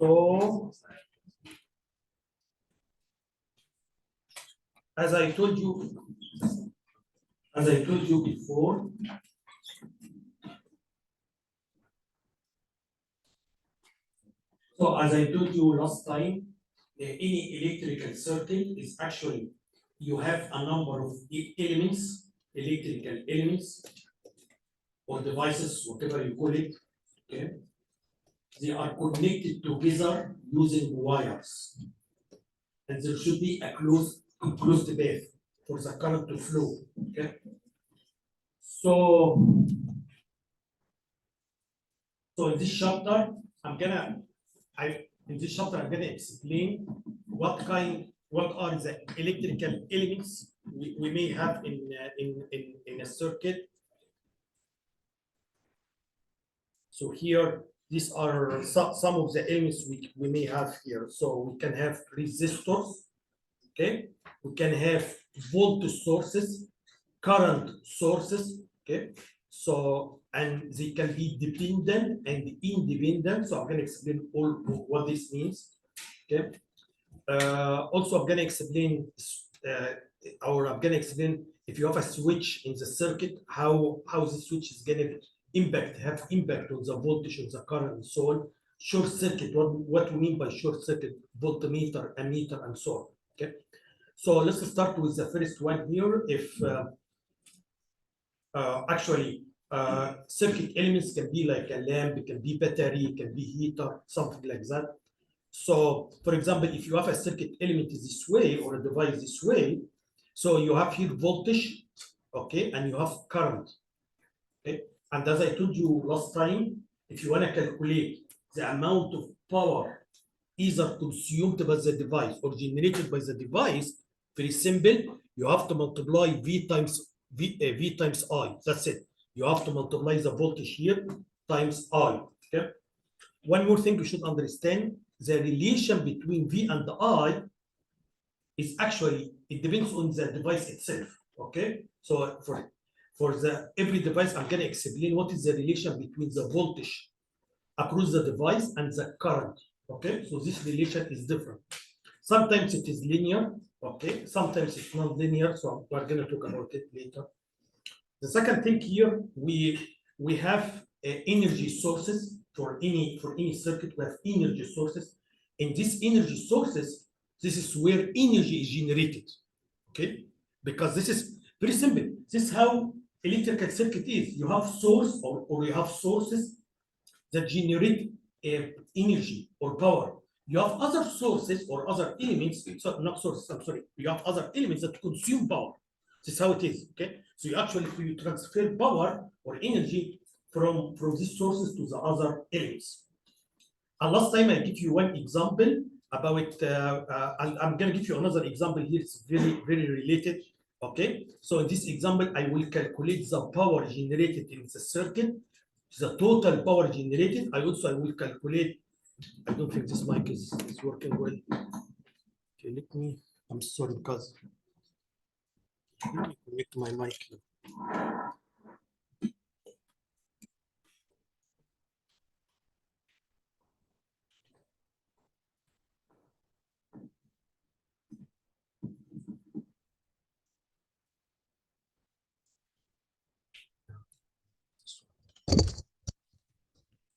So, as I told you before, so as I told you last time, any electrical circuit is actually, you have a number of elements, electrical elements, or devices, whatever you call it, okay? They are connected together using wires. And there should be a closed path for the current to flow, okay? So in this chapter, I'm gonna explain what are the electrical elements we may have in a circuit. So here, these are some of the elements we may have here. So we can have resistors, okay? We can have voltage sources, current sources, okay? So, and they can be dependent and independent. So I'm going to explain all what this means, okay? Also, I'm going to explain, if you have a switch in the circuit, how the switch is going to have impact on the voltage of the current and so on. Short circuit, what we mean by short circuit, voltmeter, ammeter, and so on, okay? So let's start with the first one here. If circuit elements can be like a lamp, it can be battery, it can be heater, something like that. So, for example, if you have a circuit element this way or a device this way, so you have here voltage, okay, and you have current, okay. And as I told you last time, if you want to calculate the amount of power either consumed by the device or generated by the device, very simple. You have to multiply V times I. That's it. You have to multiply the voltage here times I. Okay. One more thing you should understand: the relation between V and I is actually, it depends on the device itself. Okay. So for every device, I'm going to explain what is the relation between the voltage across the device and the current. Okay, so this relation is different. Sometimes it is linear, okay, sometimes it's non-linear, so we're going to talk about it later. The second thing here, we have energy sources for any circuit. We have energy sources, and these energy sources, this is where energy is generated, okay, because this is very simple. This is how electrical circuit is. You have source or you have sources that generate energy or power. You have other sources or other elements, so not sources, I'm sorry. You have other elements that consume power. This is how it is, okay? So you transfer power or energy from these sources to the other elements. And last time I give you one example about, I'm going to give you another example here. It's very, very related, okay? So in this example, I will calculate the power generated in the circuit, the total power generated. I will calculate. I don't think this mic is working well. Okay, I'm sorry, because let me connect my mic here.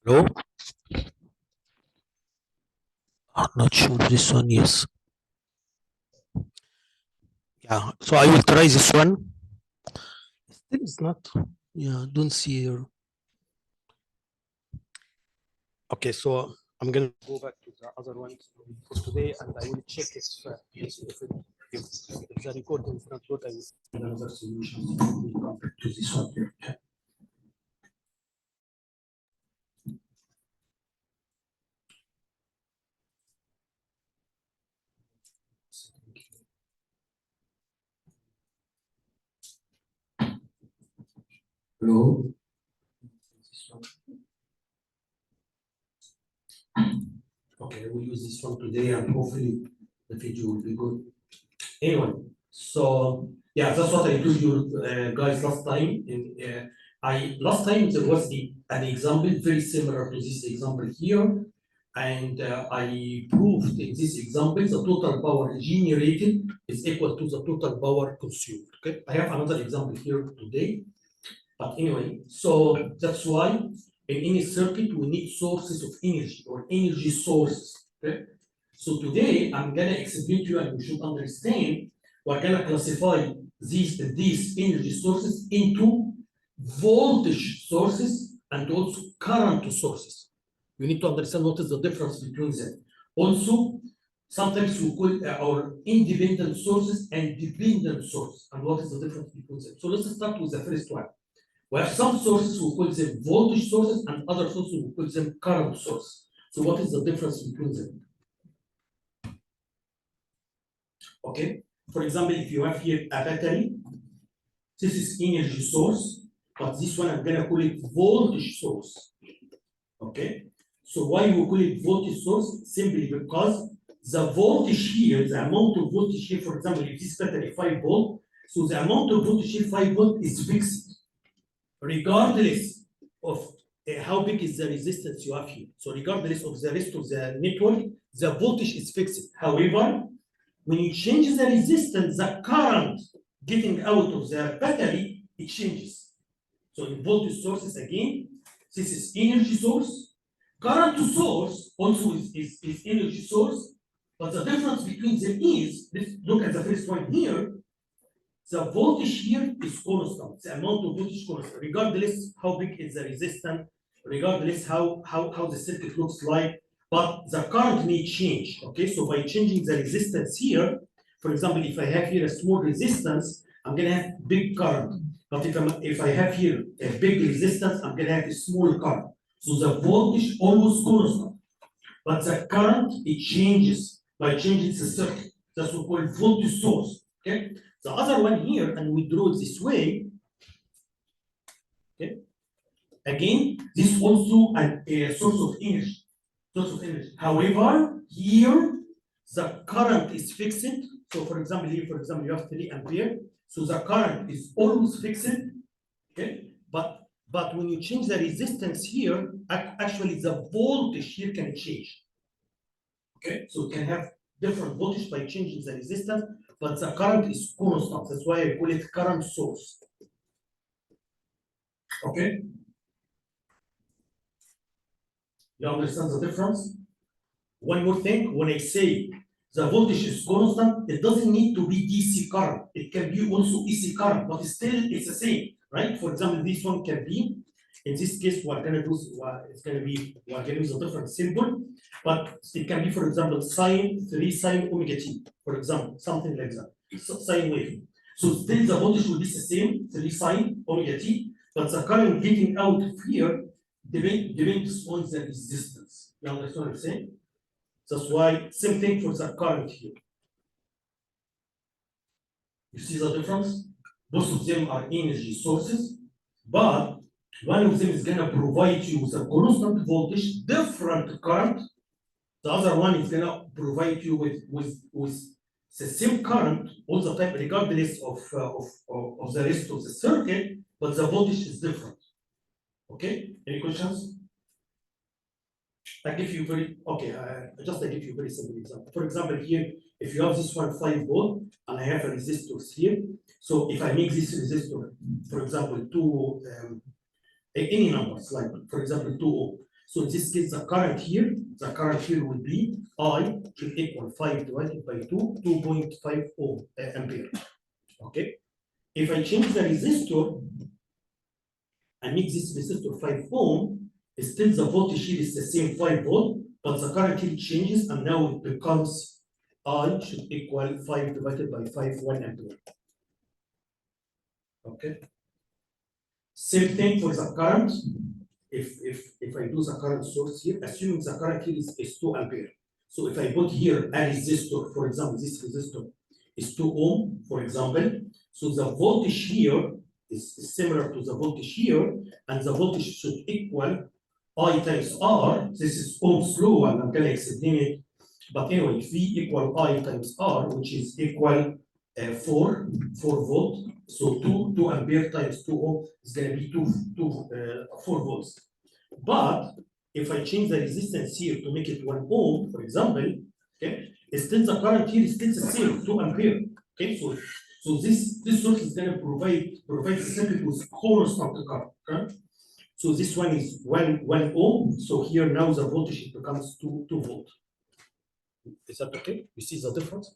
Hello? I'm not sure this one, yes. Yeah, so I will try this one. Still it's not, yeah, don't see here. Okay, so I'm going to go back to the other one for today, and I will check if the recording is not good. I will find another solution to this one here. Yeah. Hello. Okay, we'll use this one today, and hopefully the video will be good. Anyway, so yeah, that's what I told you guys last time. Last time there was an example very similar to this example here. And I proved in this example the total power generated is equal to the total power consumed. Okay, I have another example here today, but anyway, so that's why in any circuit we need sources of energy or energy sources. Okay, so today I'm gonna explain to you, and you should understand. We're gonna classify these energy sources into voltage sources and also current sources. You need to understand what is the difference between them. Also, sometimes we call our independent sources and dependent sources, and what is the difference between them. So let's start with the first one. We have some sources we call them voltage sources, and other sources we call them current sources. So what is the difference between them? Okay. For example, if you have here a battery, this is energy source, but this one I'm gonna call it voltage source. Okay. So why we call it voltage source? Simply because the voltage here, the amount of voltage here, for example, if this battery 5 volt, so the amount of voltage here 5 volt is fixed, regardless of how big is the resistance you have here. So regardless of the rest of the network, the voltage is fixed. However, when you change the resistance, the current getting out of the battery, it changes. So in voltage sources, again, this is energy source. Current source also is energy source, but the difference between them is, let's look at the first one here. The voltage here is constant, the amount of voltage constant, regardless how big is the resistance, regardless how the circuit looks like, but the current may change. Okay, so by changing the resistance here, for example, if I have here a small resistance, I'm gonna have big current. But if I have here a big resistance, I'm gonna have a small current. So the voltage almost constant, but the current it changes by changing the circuit. That's what we call voltage source. Okay. The other one here, and we draw it this way. Okay. Again, this also a source of energy. However, here the current is fixed. So, for example, here, for example, you have 3 ampere. So the current is always fixed. Okay, but when you change the resistance here, actually the voltage here can change. Okay, so it can have different voltage by changing the resistance, but the current is constant. That's why I call it current source. Okay, you understand the difference? One more thing, when I say the voltage is constant, it doesn't need to be DC current. It can be also AC current, but still it's the same, right? For example, this one can be, in this case, we're gonna do, it's gonna be, we're gonna use a different symbol, but it can be, for example, sine 3 sine omega t, for example, something like that, so sine wave. So still the voltage will be the same, 3 sine omega t, but the current getting out of here depends on the resistance. You understand what I'm saying? That's why, same thing for the current here. You see the difference? Both of them are energy sources, but one of them is gonna provide you with a constant voltage, different current. The other one is gonna provide you with the same current all the time, regardless of the rest of the circuit, but the voltage is different. Okay, any questions? I give you very, okay, just I give you a very simple example. For example, here, if you have this one 5 volt, and I have a resistor here, so if I make this resistor, for example, any numbers, like for example 2 ohm. So in this case, the current here will be I should equal 5 divided by 2.5 ohm ampere. Okay. If I change the resistor and make this resistor 5 ohm, still the voltage here is the same 5 volt, but the current here changes, and now it becomes I should equal 5 divided by 5, 1 ampere. Okay. Same thing for the current. If I do the current source here, assuming the current here is 2 ampere. So if I put here a resistor, for example, this resistor is 2 ohm, for example. So the voltage here is similar to the voltage here, and the voltage should equal I times R. This is Ohm's law, and I'm going to explain it. But anyway, V equal I times R, which is equal 4 volt. So 2 ampere times 2 ohm is going to be 4 volts. But if I change the resistance here to make it 1 ohm, for example, okay, still the current here is still the same, 2 ampere. Okay, so this source is going to provide the circuit with constant current. Okay? So this one is 1 ohm. So here now the voltage it becomes 2 volt. Is that okay? You see the difference?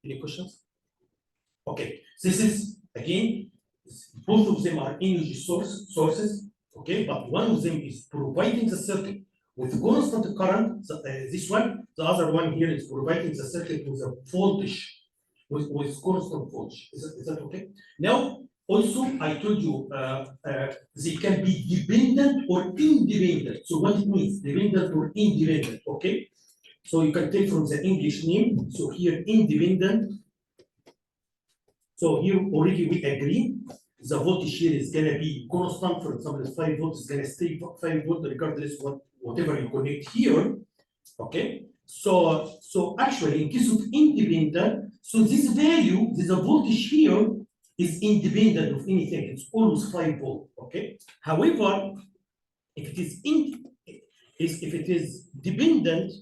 Any questions? Okay, this is again, both of them are energy sources. Okay, but one of them is providing the circuit with constant current. This one, the other one here is providing the circuit with a voltage, with constant voltage. Is that okay? Now, also I told you they can be dependent or independent. So what it means, dependent or independent? Okay, so you can take from the English name. So here, independent. So here already we agree the voltage here is gonna be constant. For example, 5 volts is gonna stay 5 volts regardless whatever you connect here. Okay. So actually, in case of independent, so this value, this voltage here is independent of anything. It's always 5 volt. Okay. However, if it is dependent,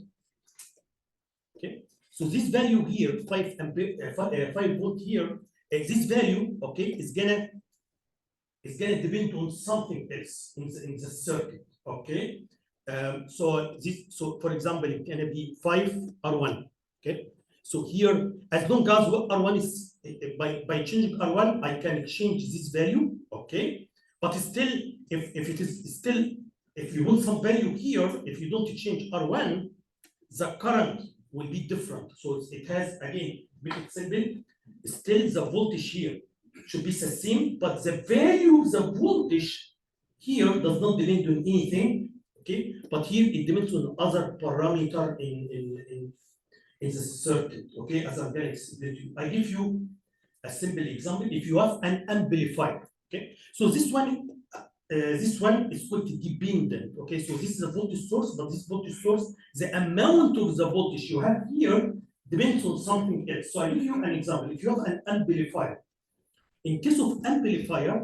okay. So this value here, 5 ampere, 5 volt here. This value, okay, is gonna depend on something else in the circuit, okay. So for example, it can be 5 R1, okay. So here, as long as R1 is by changing R1, I can change this value, okay. But still, if it is still, if you want some value here, if you don't change R1, the current will be different. So it has, again, make it simple. Still the voltage here should be the same, but the value of the voltage here does not depend on anything, okay? But here it depends on other parameter in the circuit, okay? As I'm going to explain to you. I give you a simple example. If you have an amplifier, okay? So this one is called dependent, okay? So this is a voltage source, but this voltage source, the amount of the voltage you have here depends on something else. So I give you an example. If you have an amplifier, in case of amplifier,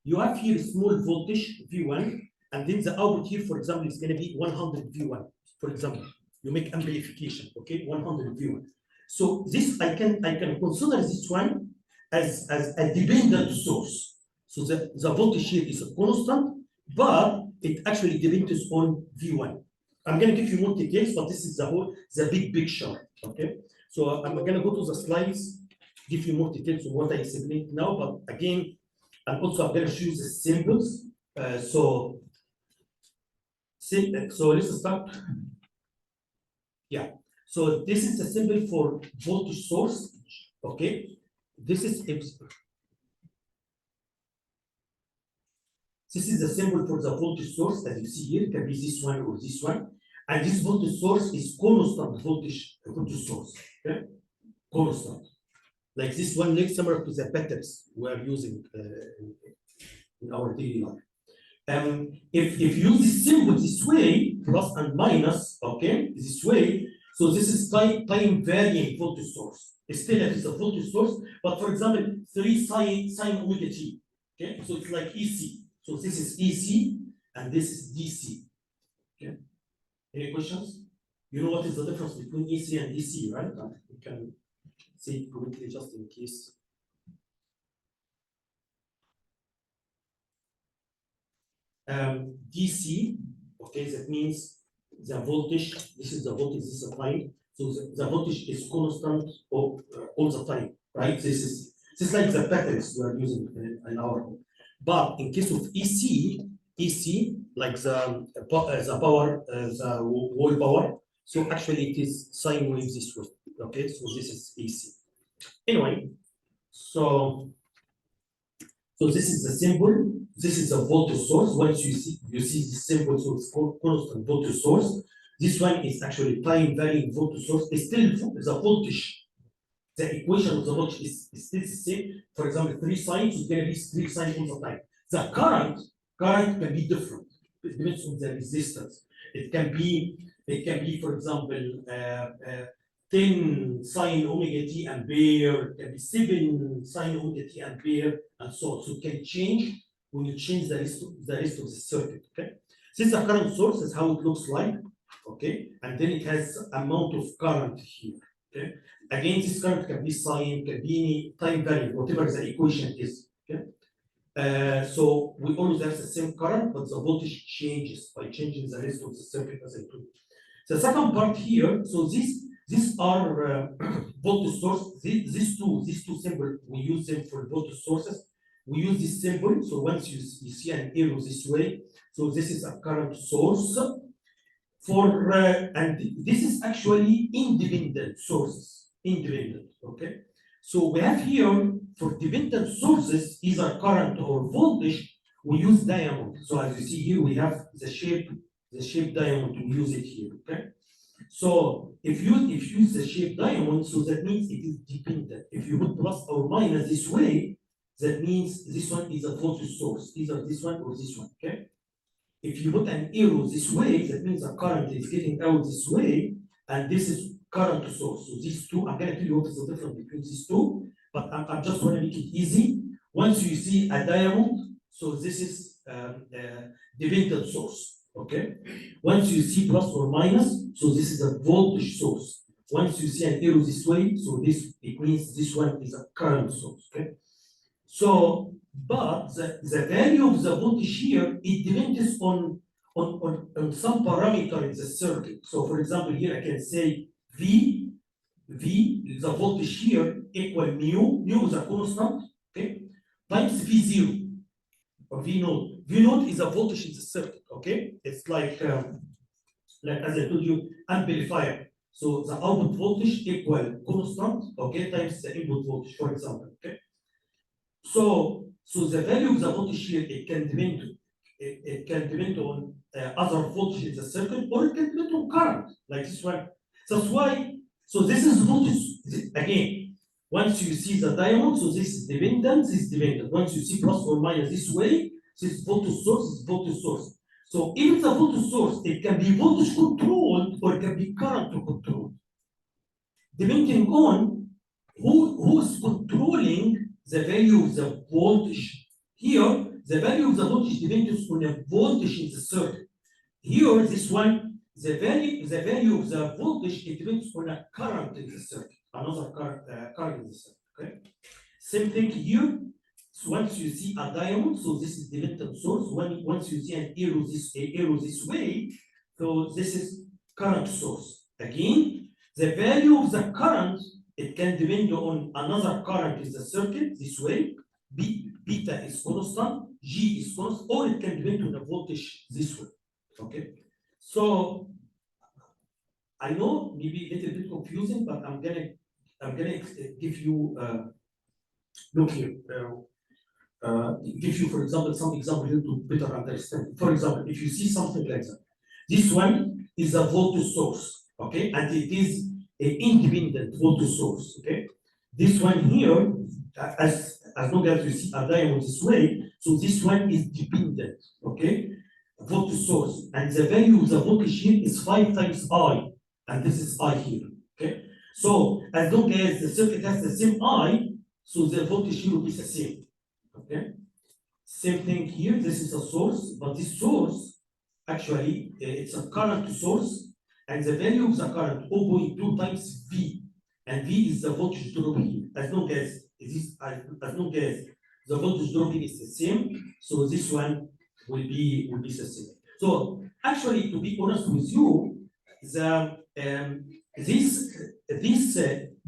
you have here small voltage V1, and then the output here, for example, is going to be 100 V1. For example, you make amplification, okay, 100 V1. So this I can consider this one as a dependent source. So the voltage here is a constant, but it actually depends on V1. I'm going to give you more details, but this is the big picture, okay? So I'm going to go to the slides, give you more details on what I explained now, but again, and also I'm going to show you the symbols. So let's start. Yeah, so this is the symbol for voltage source, okay? This is the symbol for the voltage source, as you see here. It can be this one or this one. And this voltage source is constant voltage source, okay? Constant. Like this one, looks similar to the batteries we are using in our daily life. If you use this symbol this way, plus and minus, okay, this way, so this is time varying voltage source. Still, it is a voltage source, but for example, 3 sine omega t, okay? So it's like EC. So this is EC, and this is DC, okay? Any questions? You know what is the difference between EC and DC, right? You can say it quickly just in case. DC, okay, that means the voltage, this is the voltage, this is the time. So the voltage is constant all the time, right? This is like the patterns we are using in our home. But in case of EC, like the power, the wall power, so actually it is sine wave this way, okay? So this is EC. Anyway, so this is the symbol. This is the voltage source. Once you see the symbol, so it's called constant voltage source. This one is actually time varying voltage source. It's still the voltage. The equation of the voltage is still the same. For example, 3 sine, so it's going to be 3 sine all the time. The current can be different. It depends on the resistance. It can be, for example, 10 sine omega t ampere, it can be 7 sine omega t ampere, and so on. So it can change when you change the rest of the circuit. Okay, since the current source is how it looks like. Okay, and then it has amount of current here. Okay, again, this current can be sine, can be any time value, whatever the equation is. Okay, so we always have the same current, but the voltage changes by changing the rest of the circuit as I told you. The second part here, so these are voltage source. These two symbols, we use them for voltage sources. We use this symbol. So once you see an arrow this way, so this is a current source. For and this is actually independent sources. Independent. Okay. So we have here for dependent sources, either current or voltage, we use diamond. So as you see here, we have the shape diamond. We use it here. Okay. So if you use the shape diamond, so that means it is dependent. If you put plus or minus this way, that means this one is a voltage source, either this one or this one. Okay. If you put an arrow this way, that means the current is getting out this way, and this is current source. So these two, I'm going to tell you what is the difference between these two, but I'm just want to make it easy. Once you see a diamond, so this is dependent source. Okay. Once you see plus or minus, so this is a voltage source. Once you see an arrow this way, so it means this one is a current source. Okay. So, but the value of the voltage here, it depends on some parameter in the circuit. So for example, here I can say V, the voltage here equal mu is a constant, okay, times V0 or V naught. V naught is a voltage in the circuit, okay? It's like as I told you, amplifier. So the output voltage equal constant, okay, times the input voltage, for example, okay? So the value of the voltage here, it can depend on other voltage in the circuit, or it can depend on current, like this one. That's why, so this is voltage, again, once you see the diamond, so this is dependent, this is dependent. Once you see plus or minus this way, this is voltage source, this is voltage source. So if the voltage source, it can be voltage controlled, or it can be current controlled, depending on who's controlling the value of the voltage. Here, the value of the voltage depends on the voltage in the circuit. Here, this one, the value of the voltage, it depends on a current in the circuit, another current in the circuit. Okay. Same thing here. So once you see a diamond, so this is dependent source. Once you see an arrow this way, so this is current source. Again, the value of the current, it can depend on another current in the circuit this way. Beta is constant, G is constant, or it can depend on the voltage this way. Okay. So I know maybe a little bit confusing, but I'm gonna give you look here. Give you, for example, some example here to better understand. For example, if you see something like that, this one is a voltage source, okay, and it is an independent voltage source, okay. This one here, as long as you see a diamond this way, so this one is dependent, okay, voltage source, and the value of the voltage here is 5 times I, and this is I here, okay. So as long as the circuit has the same I, so the voltage here will be the same. Okay. Same thing here. This is a source, but this source actually it's a current source, and the value of the current 0.2 times V, and V is the voltage drop here. As long as the voltage dropping is the same, so this one will be the same. So actually, to be honest with you, these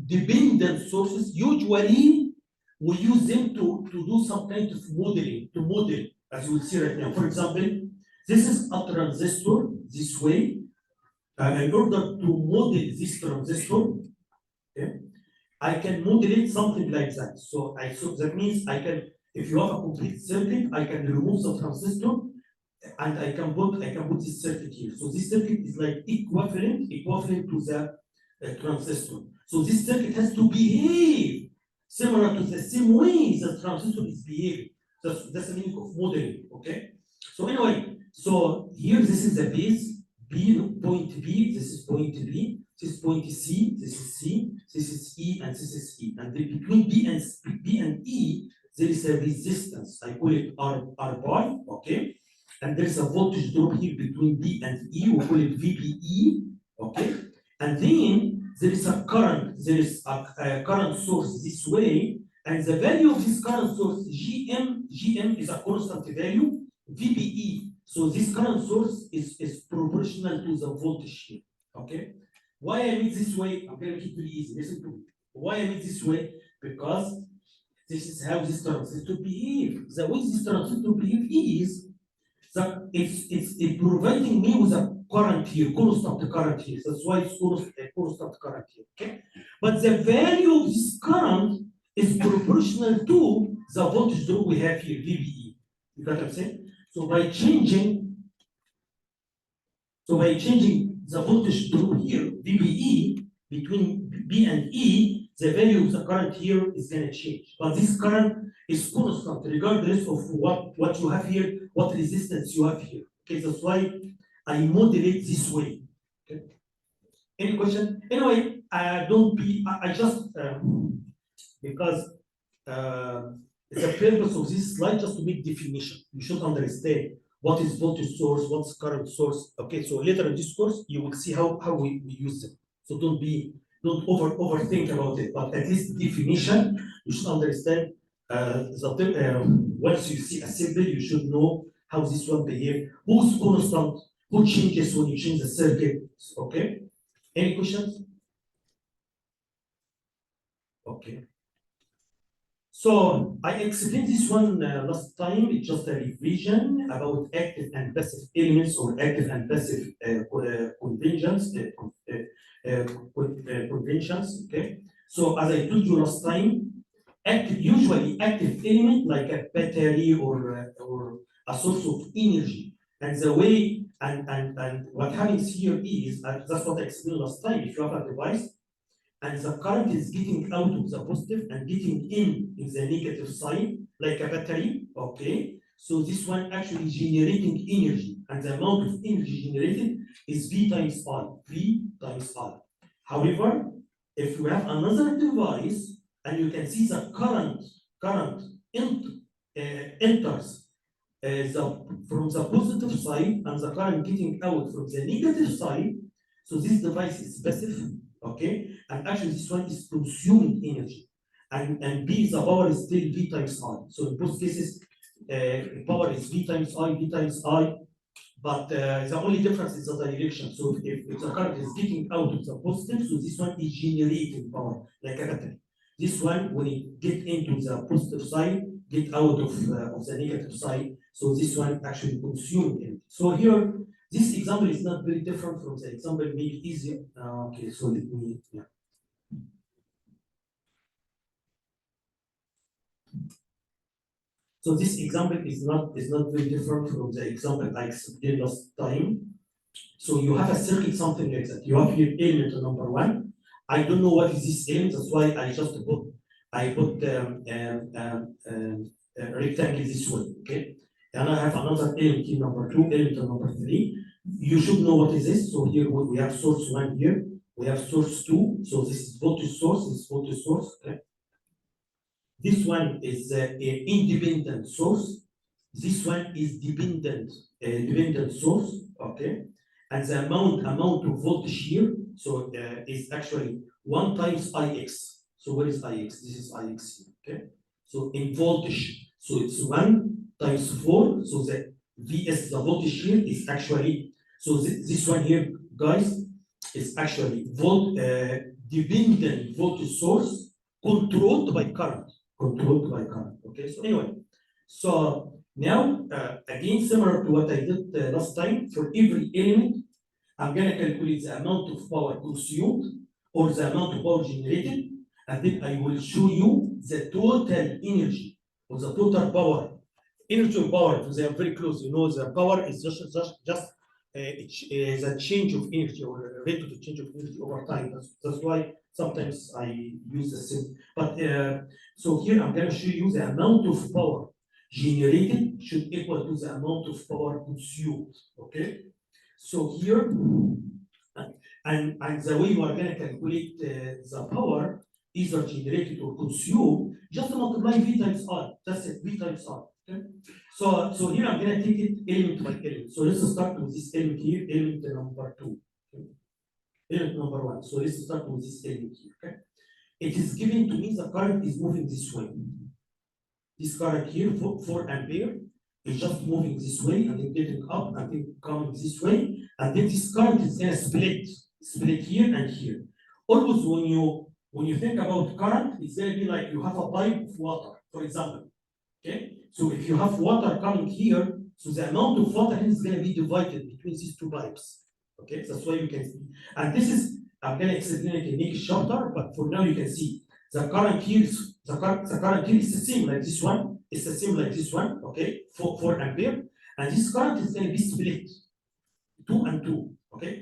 dependent sources usually we use them to do some kind of modeling, to model, as you will see right now. For example, this is a transistor this way. In order to model this transistor, okay, I can model it something like that. So that means I can, if you have a complete circuit, I can remove the transistor and I can put this circuit here. So this circuit is like equivalent to the transistor. So this circuit has to behave similar to the same way the transistor is behaving. That's the meaning of modeling, okay? So anyway, so here this is the base, point B, this is point B, this is point C, this is C, this is E, and this is E. And between B and E, there is is a resistance. I call it R bar, okay? And there is a voltage drop here between B and E. We call it VBE, okay? And then there is a current. There is a current source this way, and the value of this current source GM is a constant value. VBE. So this current source is proportional to the voltage here. Okay? Why I made this way? I'm gonna make it very easy. Listen to me. Why I made this way? Because this is how this transistor behave. The way this transistor behave is that it's providing me with a current here, constant current here. That's why it's constant current here. Okay? But the value of this current is proportional to the voltage drop we have here, VBE. You got what I'm saying? So by changing the voltage drop here, VBE, between B and E, the value of the current here is going to change. But this current is constant regardless of what you have here, what resistance you have here. Okay, that's why I model it this way. Okay. Any question? Anyway, don't be, I just, because the purpose of this slide just to make definition. You should understand what is voltage source, what's current source. Okay, so later in this course, you will see how we use them. So don't overthink about it, but at least definition, you should understand once you see a symbol, you should know how this one behave, who's constant, who changes when you change the circuit. Okay, any questions? Okay. So I explained this one last time. It's just a revision about active and passive elements or active and passive conventions. Conventions. Okay. So as I told you last time, usually active element like a battery or a source of energy, and the way and what happens here is that's what I explained last time. If you have a device and the current is getting out of the positive and getting in the negative side, like a battery, okay? So this one actually generating energy, and the amount of energy generated is V times I, V times I. However, if you have another device, and you can see the current enters from the positive side, and the current getting out from the negative side, so this device is passive, okay? And actually this one is consuming energy. And B, the power is still V times I. So in both cases, power is V times I, but the only difference is the direction. So if the current is getting out of the positive, so this one is generating power, like a battery. This one, when it get into the positive side, get out of the negative side, so this one actually consuming energy. So here, this example is not very different from the example, maybe easier. Okay, so let me, yeah. So this example is not very different from the example I explained last time. So you have a circuit, something like that. You have here element number one. I don't know what is this element, that's why I just put a rectangle this way, okay? And I have another element here, number two, element number three. You should know what is this. So here we have source one here, we have source two. So this is voltage source, this is voltage source, okay? This one is an independent source. This one is dependent source, okay? And the amount of voltage here, so is actually 1 times Ix. So where is Ix? This is Ix here, okay? So in voltage, so it's 1 times 4. So the Vs, the voltage here is actually, so this one here, guys, is actually dependent voltage source controlled by current. Okay, so anyway, so now again, similar to what I did last time, for every element, I'm gonna calculate the amount of power consumed or the amount of power generated, and then I will show you the total energy or the total power. Energy or power, they are very close. You know, the power is just the change of energy or rate of change of energy over time. That's why sometimes I use the same. But so here I'm going to show you the amount of power generated should equal to the amount of power consumed. Okay. So here, and the way you are going to calculate the power, either generated or consumed, just multiply V times I. That's it, V times I. Okay? So here I'm gonna take it element by element. So let's start with this element here, element number 2. Okay? Element number 1. So let's start with this element here. Okay? It is given to me the current is moving this way. This current here, 4 ampere, is just moving this way and then getting up and then coming this way. And then this current is gonna split here and here. Always when you think about current, it's gonna be like you have a pipe of water, for example. Okay? So if you have water coming here, so the amount of water is gonna be divided between these two pipes. Okay, that's why you can see. And this is, I'm gonna explain it in next chapter, but for now you can see the current here is the current here is the same like this one, it's the same like this one, okay, 4 ampere, and this current is gonna be split 2 and 2. Okay,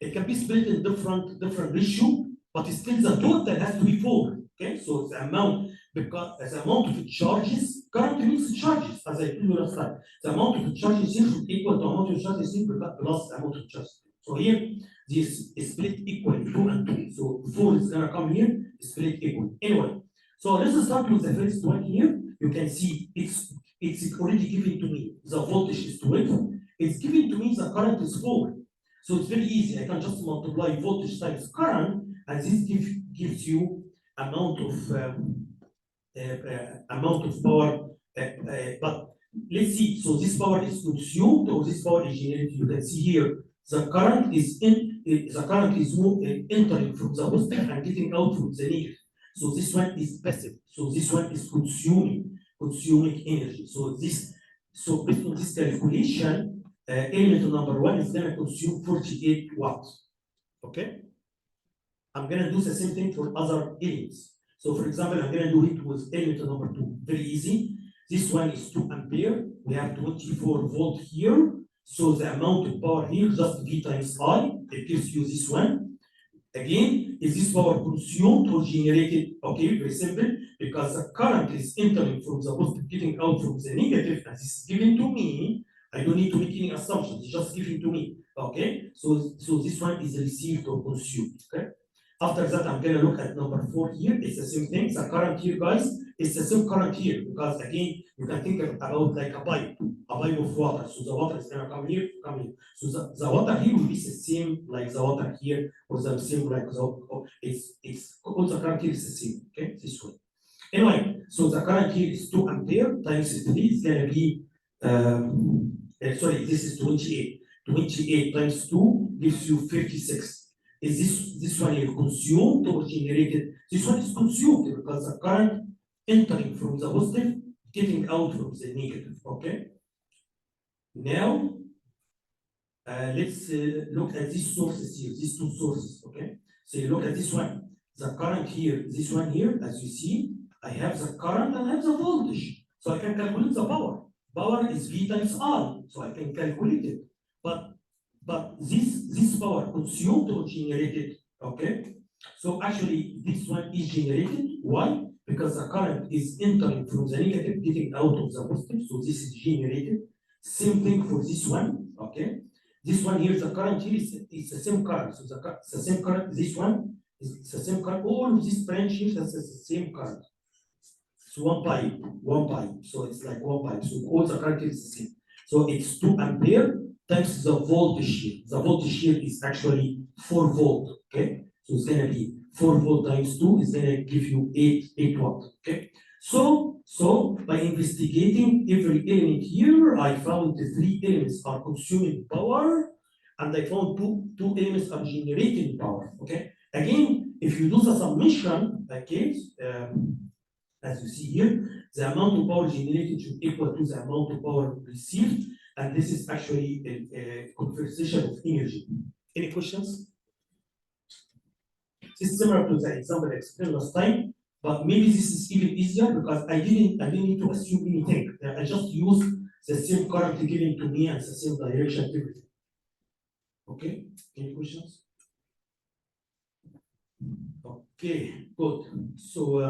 it can be split in different ratio, but still the total has to be 4. Okay, so the amount, because the amount of charges, current means charges, as I told you last time. The amount of charges here should equal to amount of charges here plus the amount of charges. So here, this is split equally 2 and 2. So 4 is gonna come here, split equal. Anyway, so let's start with the first one here. You can see it's already given to me. The voltage is 12. It's given to me the current is 4. So it's very easy. I can just multiply voltage times current, and this gives you amount of power. But let's see. So this power is consumed or this power is generated. You can see here the current is entering from the positive and getting out from the negative. So this one is passive. So this one is consuming energy. So based on this calculation, element number 1 is gonna consume 48 watts. Okay. I'm gonna do the same thing for other elements. So for example, I'm gonna do it with element number 2. Very easy. This one is 2 ampere. We have 24 volt here. So the amount of power here, just V times I, it gives you this one. Again, is this power consumed or generated? Okay, very simple, because the current is entering from the positive, getting out from the negative, and this is given to me. I don't need to make any assumptions, it's just given to me. Okay, so this one is received or consumed. Okay. After that, I'm gonna look at number 4 here. It's the same thing. The current here, guys, it's the same current here, because again, you can think about like a pipe of water. So the water is gonna come here. So the water here will be the same like the water here, or the same like it's all the current here is the same. Okay, this way. Anyway, so the current here is 2 ampere times 3 is gonna be sorry, this is 28. 28 times 2 gives you 56. Is this one here consumed or generated? This one is consumed because the current entering from the positive, getting out from the negative. Okay. Now, let's look at these sources here, these two sources. Okay. So you look at this one. The current here, this one here, as you see, I have the current and I have the voltage. So I can calculate the power. Power is V times I, so I can calculate it. But this power consumed or generated, okay? So actually this one is generated. Why? Because the current is entering from the negative, getting out of the positive, so this is generated. Same thing for this one, okay? This one here, the current here is the same current. So it's the same current, this one is the same current. All of these branches has the same current. So one pipe. So it's like one pipe. So all the current is the same. So it's 2 ampere times the voltage here. The voltage here is actually 4 volt. Okay, so it's gonna be 4 volt times 2 is gonna give you 8 watt. Okay, so by investigating every element here, I found the 3 elements are consuming power, and I found two elements are generating power. Okay, again, if you do the summation, okay, as you see here, the amount of power generated should equal to the amount of power received. And this is actually a conversation of energy. Any questions? This is similar to the example I explained last time, but maybe this is even easier because I didn't need to assume anything. I just used the same current given to me and the same direction, everything. Okay, any questions? Okay, good. So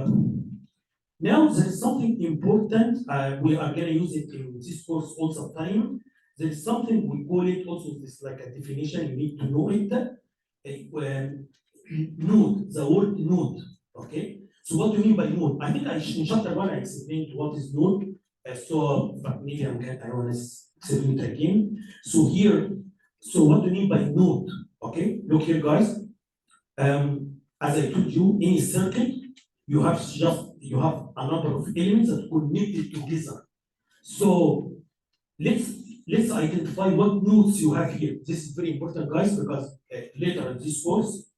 now there is something important. We are going to use it in this course all the time. There is something we call it also this like a definition. You need to know it. Node, the word node. Okay. So what do you mean by node? I think in chapter 1 I explained what is node. But maybe I want to explain it again. So here, so what do you mean by node? Okay, look here, guys. As I told you, any circuit, you have a number of elements that connected together. So let's identify what nodes you have here. This is very important, guys, because later in this course,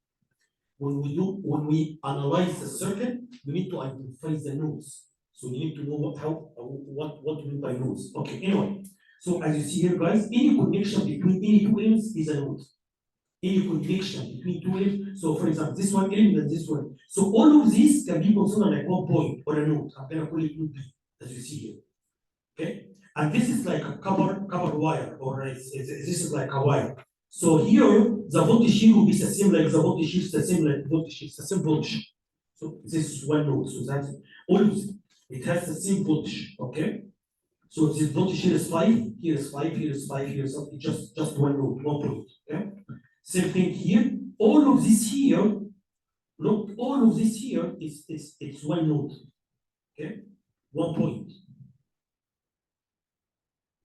when we analyze the circuit, we need to identify the nodes. So you need to know what do you mean by nodes. Okay, anyway. So as you see here, guys, any connection between any two elements is a node. Any connection between two elements. So for example, this one element and this one. So all of these can be considered like one point or a node. I'm gonna call it node B, as you see here. Okay, and this is like a copper wire, or this is like a wire. So here the voltage here will be the same like the voltage here, the same like voltage here, the same voltage. So this is one node. So that's always it has the same voltage. Okay. So this voltage here is 5, here is 5, here is 5, here is something, just one node, 1 point. Okay. Same thing here. All of this here, look, all of this here it's one node. Okay, 1 point.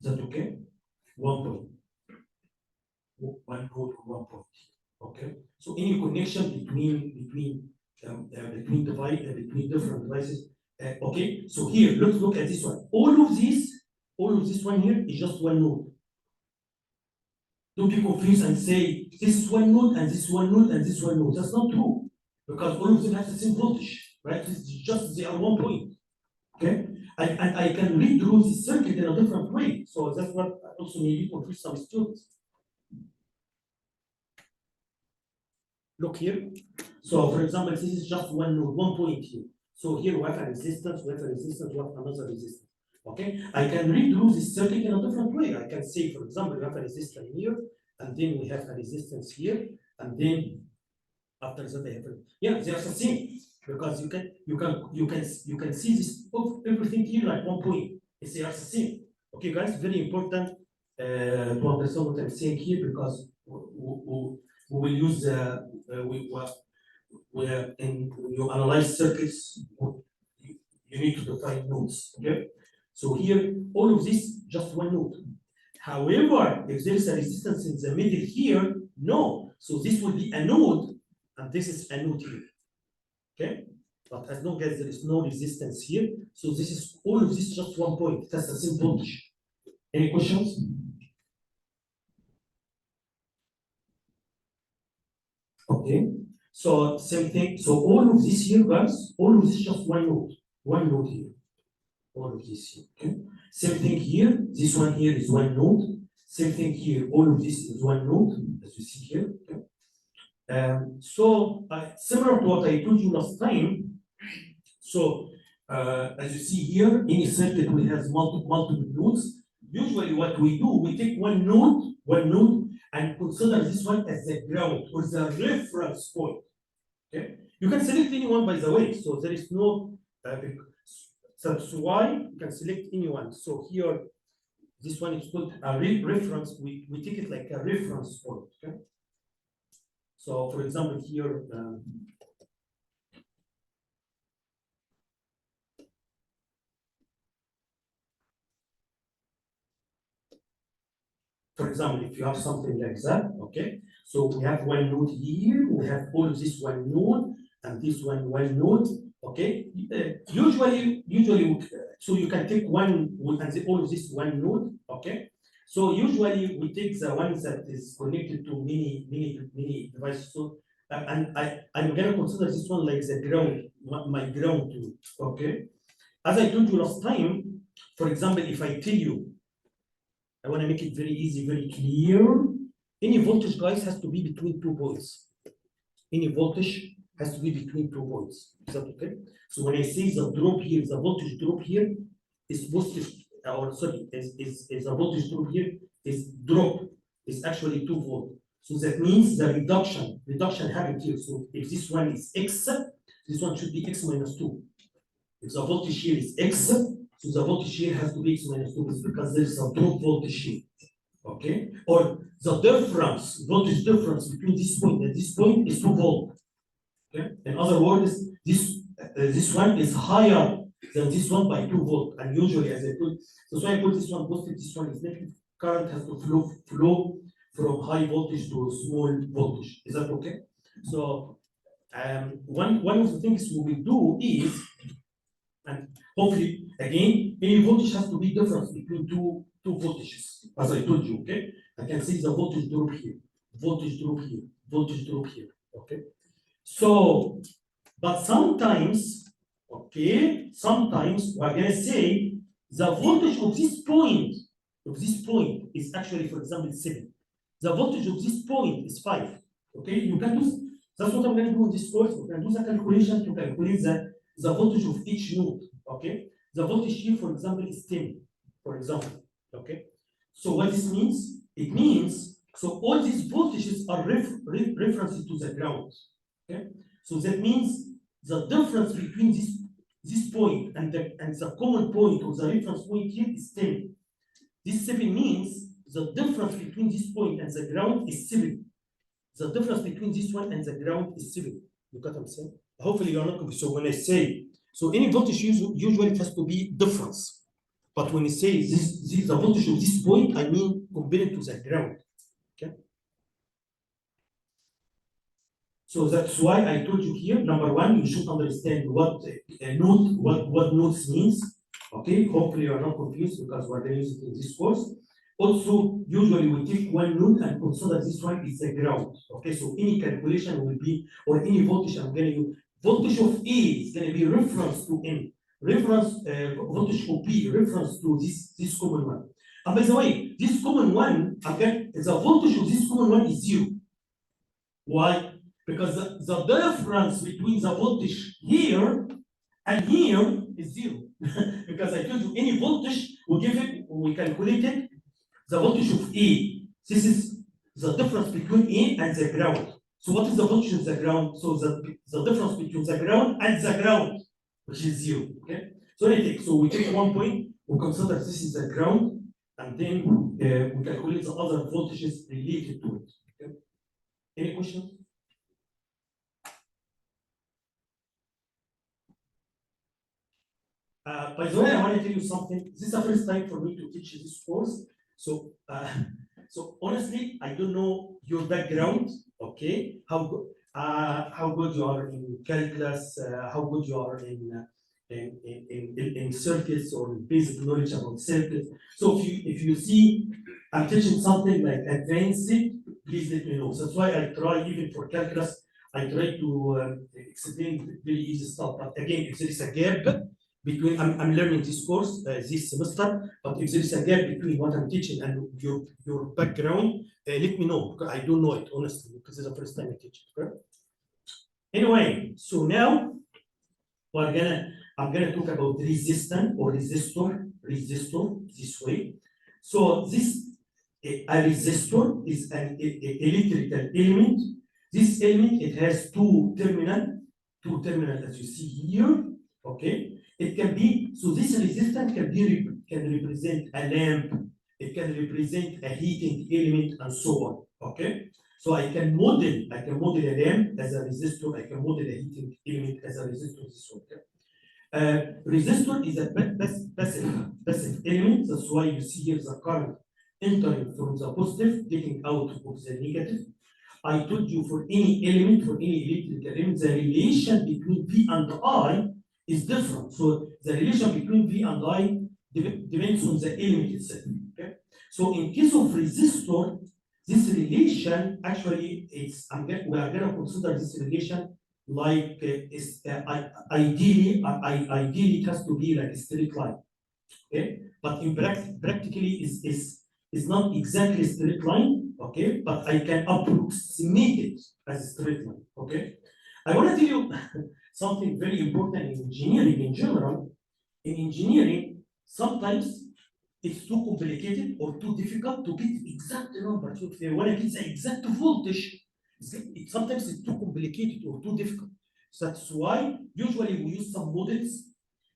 Is that okay? 1 point. 1 node or 1 point. Okay. So any connection between different devices. Okay. So here, let's look at this one. All of this one here is just one node. Don't be confused and say this is one node and this one node and this one node. That's not true, because all of them have the same voltage, right? It's just they are 1 point. Okay, and I can redraw this circuit in a different way. So that's what also maybe confuse some students. Look here. So for example, this is just one node, 1 point here. So here we have a resistance, we have another resistance. Okay, I can redraw this circuit in a different way. I can say, for example, we have a resistor here, and then we have a resistance here, and then after that they have they are the same, because you can see this everything here like 1 point. They are the same. Okay, guys, very important to understand what I'm saying here, because we will use when you analyze circuits, you need to define nodes. Okay. So here, all of this just one node. However, if there is a resistance in the middle here, no. So this will be a node, and this is a node here. Okay? But as long as there is no resistance here, so this is all of this just 1 point. That's the same voltage. Any questions? Okay. So same thing. So all of this here, guys, all of this just one node here. All of this here. Okay. Same thing here. This one here is one node. Same thing here. All of this is one node, as you see here. Okay. Similar to what I told you last time. So as you see here, any circuit will have multiple nodes. Usually, what we do, we take one node, and consider this one as the ground or the reference point. Okay. You can select anyone, by the way. So there is no. So that's why you can select anyone. So here, this one is called a reference. We take it like a reference point. Okay. So for example, here, for example, if you have something like that, okay. So we have one node here. We have all of this one node and this one node. Okay, usually, so you can take one and say all of this one node. Okay, so usually we take the one that is connected to many devices. So and I'm gonna consider this one like the ground, my ground too. Okay, as I told you last time, for example, if I tell you, I want to make it very easy, very clear. Any voltage, guys, has to be between 2 points. Any voltage has to be between 2 points. Is that okay? So when I say the drop here, the voltage drop here is positive, or sorry, is the voltage drop here is drop, is actually 2 volt. So that means the reduction happened here. So if this one is X, this one should be X minus 2. If the voltage here is X, so the voltage here has to be X minus 2 because there is a drop voltage here. Okay? Or the voltage difference between this point and this point is 2 volt. Okay. In other words, this one is higher than this one by 2 volts, and usually, as I told, that's why I put this one positive, this one is negative. Current has to flow from high voltage to small voltage. Is that okay? So one of the things we will do is, and hopefully again, any voltage has to be difference between two voltages, as I told you. Okay, I can see the voltage drop here, voltage drop here, voltage drop here. Okay, so but sometimes, okay, sometimes we're gonna say the voltage of this point is actually, for example, 7. The voltage of this point is 5. Okay, you can do, that's what I'm going to do in this course. We can do the calculation to calculate the voltage of each node. Okay, the voltage here, for example, is 10, for example. Okay, so what this means? It means, so all these voltages are references to the ground. Okay, so that means the difference between this point and the common point or the reference point here is 10. This 7 means the difference between this point and the ground is 7. The difference between this one and the ground is 7. You got what I'm saying? Hopefully you're not confused. So when I say, so any voltage usually it has to be difference. But when you say the voltage of this point, I mean compared to the ground. Okay. So that's why I told you here, number one, you should understand what node, what nodes means. Okay, hopefully you are not confused because we're going to use it in this course. Also, usually we take one node and consider this one is the ground. Okay, so any calculation will be, or any voltage I'm going to use, voltage of A is going to be reference to N. Reference voltage of B, reference to this common one. And by the way, this common one, okay, the voltage of this common one is 0. Why? Because the difference between the voltage here and here is 0. Because I told you any voltage, we calculate it, the voltage of A. This is the difference between A and the ground. So what is the voltage of the ground? So the difference between the ground and the ground, which is 0. Okay. So we take one point, we consider this is the ground, and then we calculate the other voltages related to it. Okay. Any questions? By the way, I want to tell you something. This is the first time for me to teach this course. So, so honestly, I don't know your background. Okay, how good you are in calculus, how good you are in circuits or basic knowledge about circuits. So if you see I'm teaching something like advanced, please let me know. That's why I try, even for calculus, I try to explain very easy stuff. But again, if there is a gap between, I'm learning this course this semester, but if there is a gap between what I'm teaching and your background, let me know, because I don't know it, honestly, because it's the first time I teach it. Okay? Anyway, so now I'm gonna talk about resistor or resistor this way. So this a resistor is an electrical element. This element, it has two terminals as you see here. Okay, it can be, so this resistance can represent a lamp, it can represent a heating element, and so on. Okay, so I can model a lamp as a resistor, I can model a heating element as a resistor this way. Okay? Resistor is a passive element. That's why you see here the current entering from the positive, getting out of the negative. I told you for any element, for any electrical element, the relation between V and I is different. So the relation between V and I depends on the element itself. Okay? So in case of resistor, this relation actually is, we are going to consider this relation like ideally it has to be like a straight line. Okay, but in practically is not exactly a straight line. Okay, but I can approximate it as a straight line. Okay, I want to tell you something very important in engineering in general. In engineering, sometimes it's too complicated or too difficult to get exact numbers. So if you want to get the exact voltage, sometimes it's too complicated or too difficult. So that's why usually we use some models.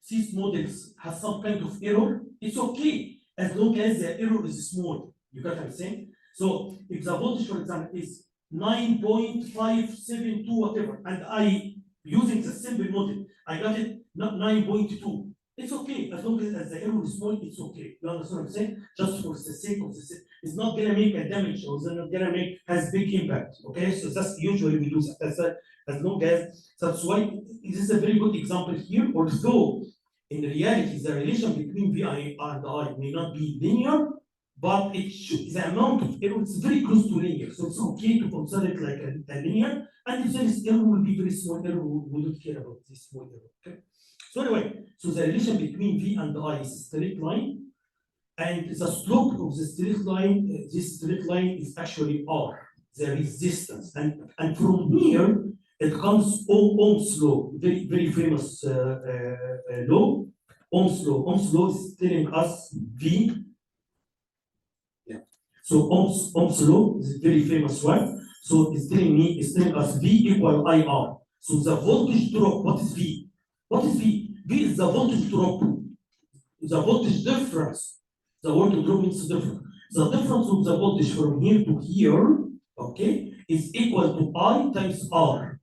These models have some kind of error. It's okay as long as the error is small. You got what I'm saying? So if the voltage, for example, is 9.572, whatever, and I, using the simple model, I got it 9.2. It's okay, as long as the error is small, it's okay. You understand what I'm saying? Just for the sake of the sake, it's not gonna make a damage, or it's not gonna make has big impact. Okay, so that's usually we do that as long as, that's why this is a very good example here. Although in reality, the relation between Vi and I may not be linear, but it should, the amount of error is very close to linear. So it's okay to consider it like a linear, and if there is error, will be very small error, we don't care about this small error. Okay. So anyway, so the relation between V and I is a straight line, and the slope of the straight line, this straight line is actually R, the resistance, and from here it comes Ohm's law, very famous law, Ohm's law. Ohm's law is telling us V. Yeah. So Ohm's law is a very famous one. So it's telling us V equal IR. So the voltage drop, what is V? What is V? V is the voltage drop, the voltage difference. The voltage drop means difference. The difference of the voltage from here to here, okay, is equal to I times R.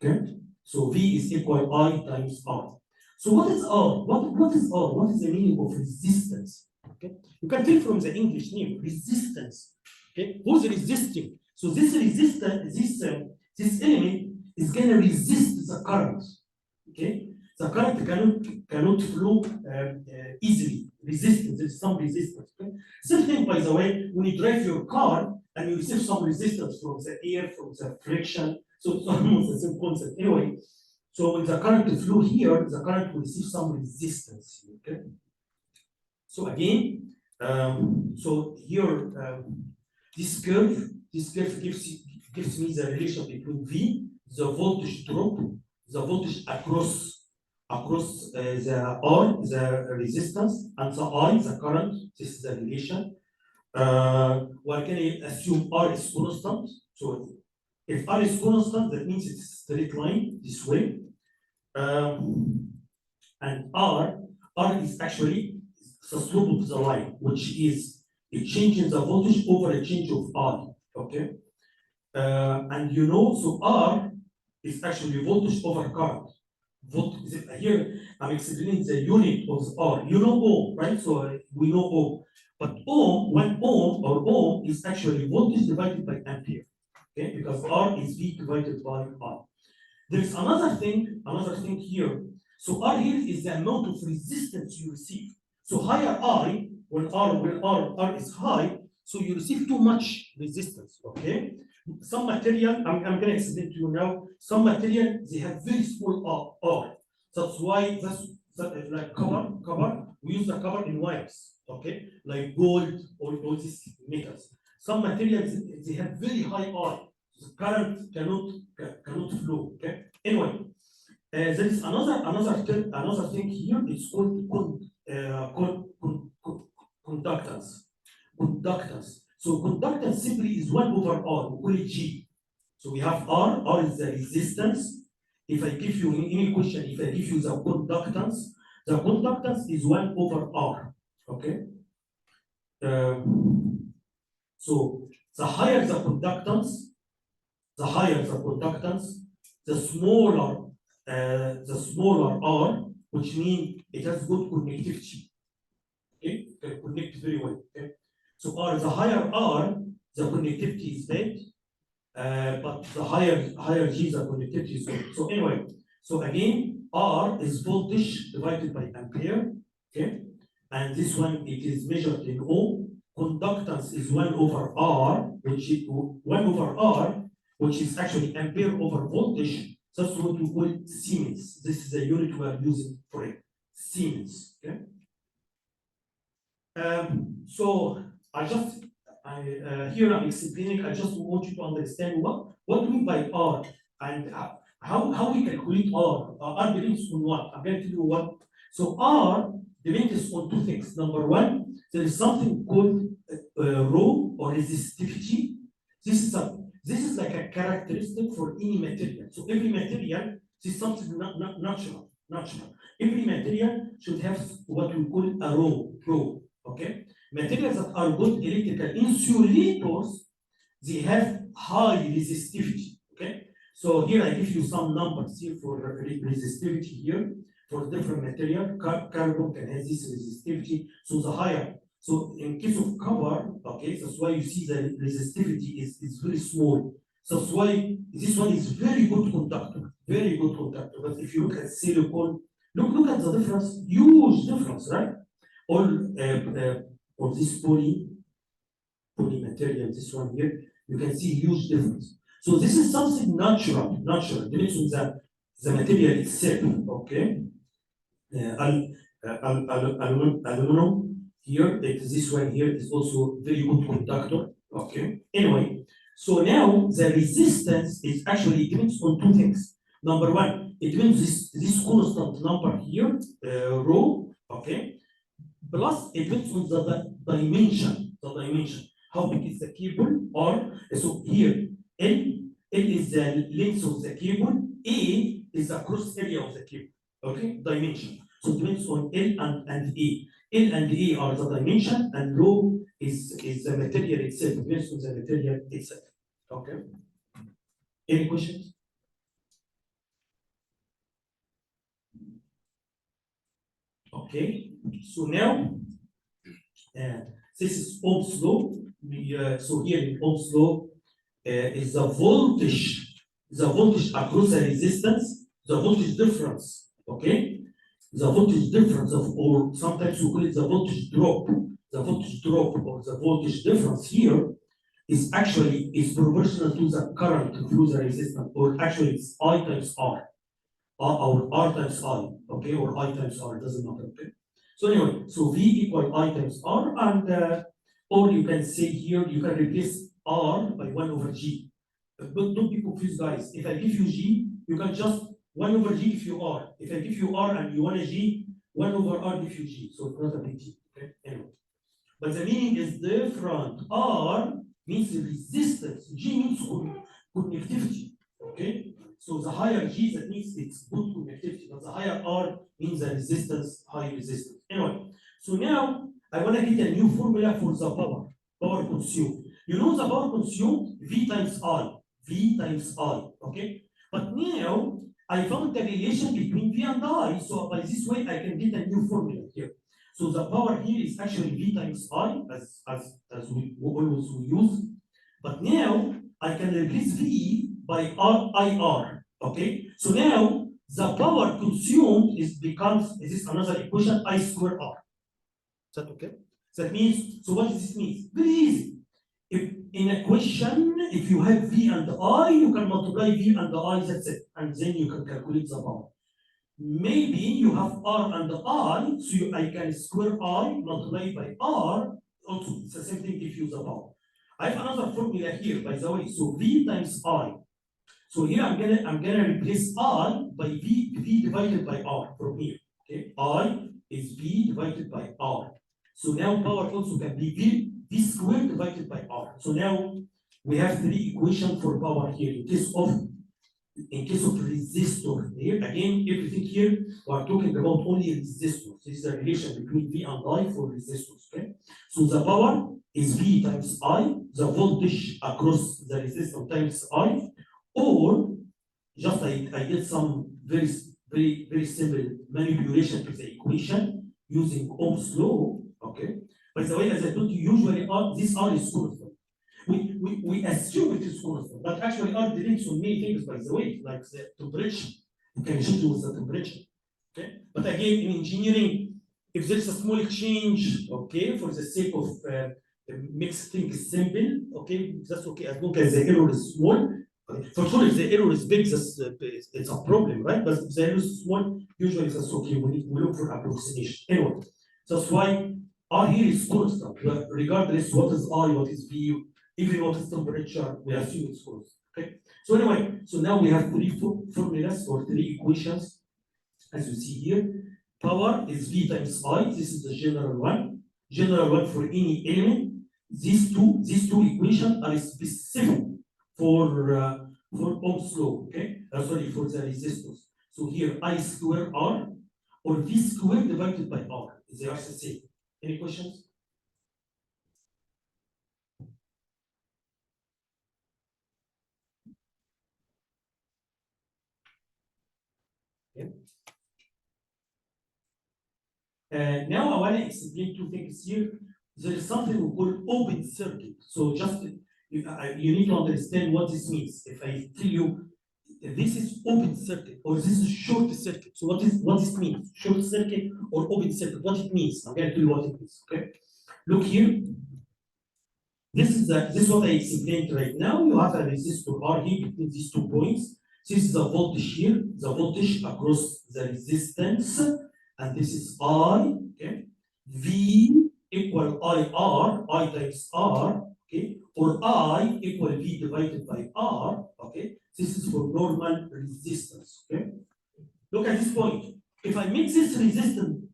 Okay, so V is equal I times R. So what is R? What is R? What is the meaning of resistance? Okay, you can tell from the English name, resistance. Okay, who's resisting? So this resistance, this element is gonna resist the current. Okay, the current cannot flow easily. Resistance, there is some resistance. Okay? Same thing, by the way, when you drive your car and you receive some resistance from the air, from the friction, so it's almost the same concept. Anyway, so when the current flow here, the current will receive some resistance. Okay. So again, so here this curve gives me the relation between V, the voltage drop, the voltage across the R, the resistance, and the I, the current. This is the relation. We're going to assume R is constant. So if R is constant, that means it's a straight line this way. And R is actually the slope of the line, which is a change in the voltage over a change of I. Okay. And you know, so R is actually voltage over current. Here I'm explaining the unit of R. You know Ohm, right? So we know Ohm. But Ohm, 1 ohm or Ohm is actually voltage divided by ampere. Okay, because R is V divided by R. There's another thing here. So R here is the amount of resistance you receive. So higher I, when R is high, so you receive too much resistance. Okay. Some material, I'm going to explain to you now. Some material, they have very small R. That's why that's like copper. We use the copper in wires, okay, like gold or all these metals. Some materials they have very high R. The current cannot flow. Okay. Anyway, there is another thing here. It's called conductance. Conductance. So conductance simply is 1 over R, we call it G. So we have R is the resistance. If I give you in any question, if I give you the conductance is 1 over R. Okay. So the higher the conductance, the smaller R, which means it has good connectivity. Okay, it can connect very well. Okay. So R, the higher R, the connectivity is bad, but the higher G, the connectivity is good. So anyway, so again, R is voltage divided by ampere, okay? And this one, it is measured in Ohm. Conductance is 1 over R, which is actually ampere over voltage. That's what we call Siemens. This is the unit we are using for it, Siemens, okay? So here I'm explaining. I just want you to understand what do we mean by R and how we calculate R. R depends on what? I'm going to tell you what. So R depends on 2 things. Number 1, there is something called rho or resistivity. This is like a characteristic for any material. So every material is something natural. Every material should have what we call a rho. Okay, materials that are good electrical insulators, they have high resistivity. Okay, so here I give you some numbers here for resistivity here for different material. Carbon can have this resistivity, so the higher. So in case of copper, okay, that's why you see the resistivity is very small. So that's why this one is very good conductor, very good conductor. But if you look at silicon, look at the difference, huge difference, right? All of this poly material, this one here, you can see huge difference. So this is something natural, depends on the material itself, okay? Aluminum here, this one here is also very good conductor, okay? Anyway, so now the resistance is actually depends on two things. Number one, it depends this constant number here, rho, okay? Plus it depends on the dimension, how big is the cable, or so here L is the length of the cable, A is the cross area of the cable, okay, dimension. So it depends on L and A. L and A are the dimension, and rho is the material itself, depends on the material itself. Okay. Any questions? Okay, so now this is Ohm's law. So here in Ohm's law is the voltage across the resistance, the voltage difference, okay? The voltage difference of, or sometimes we call it the voltage drop. The voltage drop or the voltage difference here is actually proportional to the current through the resistance, or actually it's I times R, or R times I, okay, or I times R, doesn't matter, okay? So anyway, so V equal I times R, and or you can say here, you can replace R by 1 over G. But don't be confused, guys. If I give you G, you can just 1 over G if you R. If I give you R and you want a G, 1 over R if you G. So it's not a big deal. Okay, anyway. But the meaning is different. R means resistance, G means connectivity. Okay? So the higher G, that means it's good connectivity, but the higher R means the resistance, high resistance. Anyway, so now I want to get a new formula for the power consumed. You know the power consumed, V times I, okay? But now I found the relation between V and I, so by this way I can get a new formula here. So the power here is actually V times I, as we always use. But now I can replace V by IR, okay? So now the power consumed becomes, this is another equation, I square R. Is that okay? That means, so what does this mean? Very easy. If in a question, if you have V and I, you can multiply V and I, that's it. And then you can calculate the power. Maybe you have R and I, so I can square I multiply by R. Also, it's the same thing if you use the power. I have another formula here, by the way. So V times I. So here I'm gonna replace I by V divided by R from here. Okay, I is V divided by R. So now power also can be V squared divided by R. So now we have three equations for power here. In case of resistor, here again, everything here we are talking about only resistors. This is the relation between V and I for resistors. Okay, so the power is V times I, the voltage across the resistor times I, or just I did some very simple manipulation to the equation using Ohm's law. Okay, by the way, as I told you, usually this R is constant. We assume it is constant, but actually R depends on many things, by the way, like the temperature. You can change with the temperature. Okay, but again, in engineering, if there's a small change, okay, for the sake of makes things simple, okay, that's okay as long as the error is small. For sure, if the error is big, it's a problem, right? But if the error is small, usually that's okay. We look for approximation. Anyway, that's why R here is constant, regardless what is I, what is V, even what is temperature, we assume it's constant. Okay. So anyway, so now we have three formulas or three equations, as you see here. Power is V times I. This is the general one. General one for any element. These two equations are specific for Ohm's law, okay? Sorry, for the resistors. So here I square R or V squared divided by R. They are the same. Any questions? Okay. Now I want to explain two things here. There is something we call open circuit. So just you need to understand what this means. If I tell you this is open circuit or this is short circuit, so what this means? Short circuit or open circuit? What it means? I'm going to tell you what it means. Okay. Look here. This is what I explained right now. You have a resistor R here between these 2 points. This is the voltage here, the voltage across the resistance, and this is I. Okay, V equal IR, I times R. Okay, or I equal V divided by R. Okay, this is for normal resistance. Okay, look at this point. If I mix this resistance,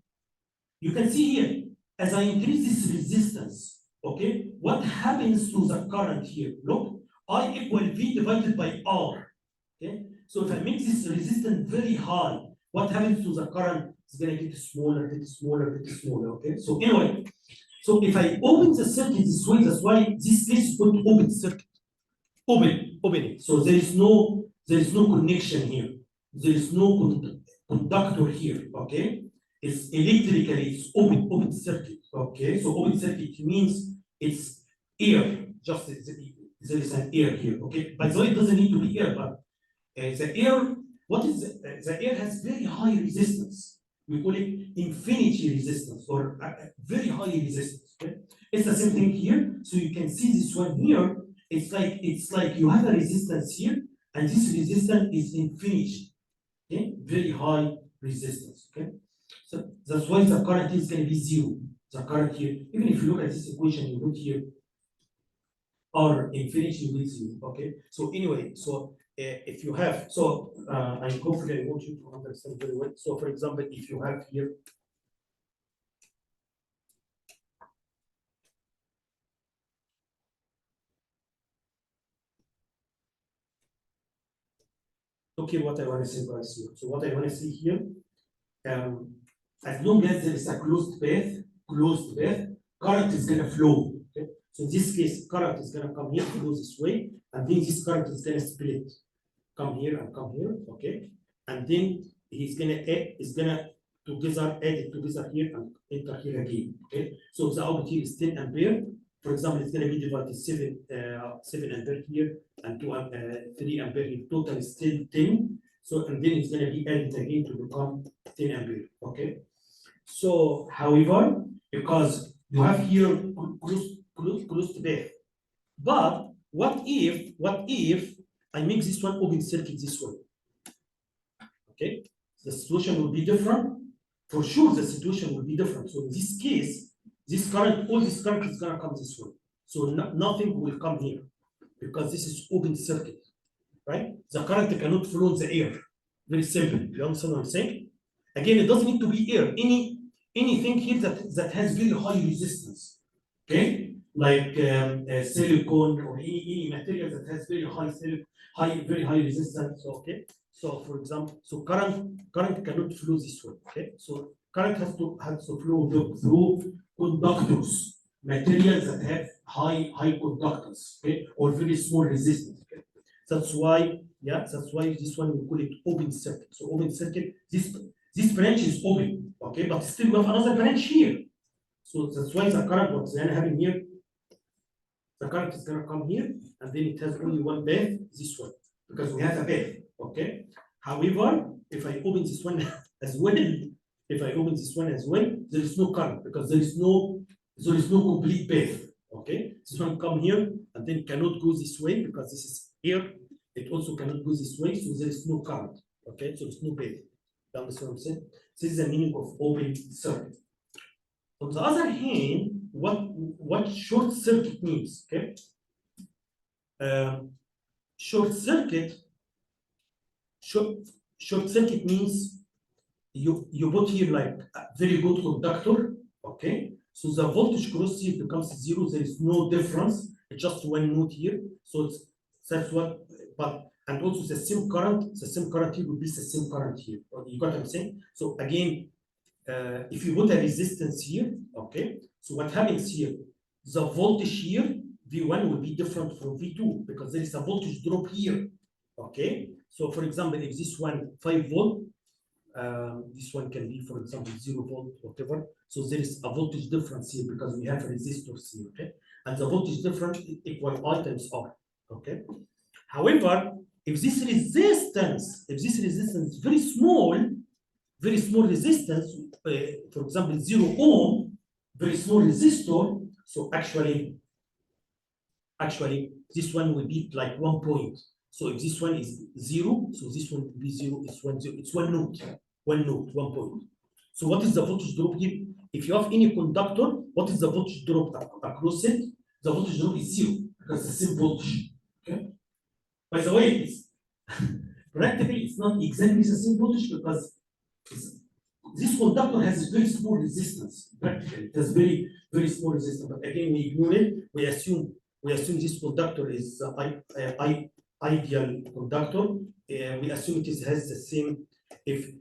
you can see here as I increase this resistance. Okay, what happens to the current here? Look, I equal V divided by R. Okay, so if I make this resistance very high, what happens to the current? It's gonna get smaller, get smaller, get smaller. Okay, so anyway, so if I open the circuit this way, that's why this case is called open circuit. Opening. So there is no connection here. There is no conductor here. Okay. It's electrically, it's open circuit. Okay, so open circuit means it's air, just there is an air here. Okay, by the way, it doesn't need to be air, but the air, what is the air has very high resistance. We call it infinity resistance or very high resistance. Okay, it's the same thing here. So you can see this one here. It's like you have a resistance here, and this resistance is infinity. Okay, very high resistance. Okay. So that's why the current is going to be zero. The current here, even if you look at this equation, you put here R infinity with zero. Okay. So anyway, so if you have, so I hopefully I want you to understand very well. So for example, if you have here, okay, what I want to say guys here. So what I want to see here, as long as there is a closed path, current is going to flow. Okay? So in this case, current is going to come here, flow this way, and then this current is going to split. Come here and come here, okay? And then he's going to add it together here and enter here again, okay? So the output here is 10 ampere. For example, it's going to be divided 7 ampere here and 3 ampere here. Total is still 10. So, and then it's going to be added again to become 10 ampere, okay? So, however, because you have here close to death, but what if I make this one open circuit this way? Okay, the situation will be different. For sure, the situation will be different. So in this case, all this current is gonna come this way. So nothing will come here because this is open circuit, right? The current cannot flow in the air. Very simple. You understand what I'm saying? Again, it doesn't need to be air. Anything here that has very high resistance, okay, like silicone or any material that has very high resistance. Okay, so for example, so current cannot flow this way. Okay, so current has to flow through conductors, materials that have high conductance, okay, or very small resistance. Okay, that's why this one we call it open circuit. So open circuit, this branch is open, okay, but still we have another branch here. So that's why the current what's then having here, the current is gonna come here, and then it has only one path, this one, because we have a path, okay. However, if I open this one as well, there is no current because there is no complete path, okay. This one come here and then cannot go this way because this is here. It also cannot go this way, so there is no current, okay. So there's no path. You understand what I'm saying? This is the meaning of open circuit. On the other hand, what short circuit means, okay? Short circuit means you put here like a very good conductor, okay? So the voltage cross here becomes zero. There is no difference. It's just one node here. So that's what. But and also the same current here will be the same current here. You got what I'm saying? So again, if you put a resistance here, okay, so what happens here? The voltage here, V1 will be different from V2 because there is a voltage drop here, okay? So for example, if this one 5 volt, This one can be, for example, 0 volt, whatever. So there is a voltage difference here because we have resistors here, okay? And the voltage difference equal items R, okay? However, if this resistance is very small resistance, for example, 0 ohm, very small resistor, so actually this one will be like 1 point. So if this one is 0, so this one will be 0, it's 1 0, it's 1 node, 1 point. So what is the voltage drop here? If you have any conductor, what is the voltage drop across it? The voltage drop is 0 because it's the same voltage. Okay. By the way, it's practically it's not exactly the same voltage because this conductor has very small resistance. Practically, it has very small resistance. But again, we ignore it. We assume this conductor is ideal conductor. We assume it has the same. If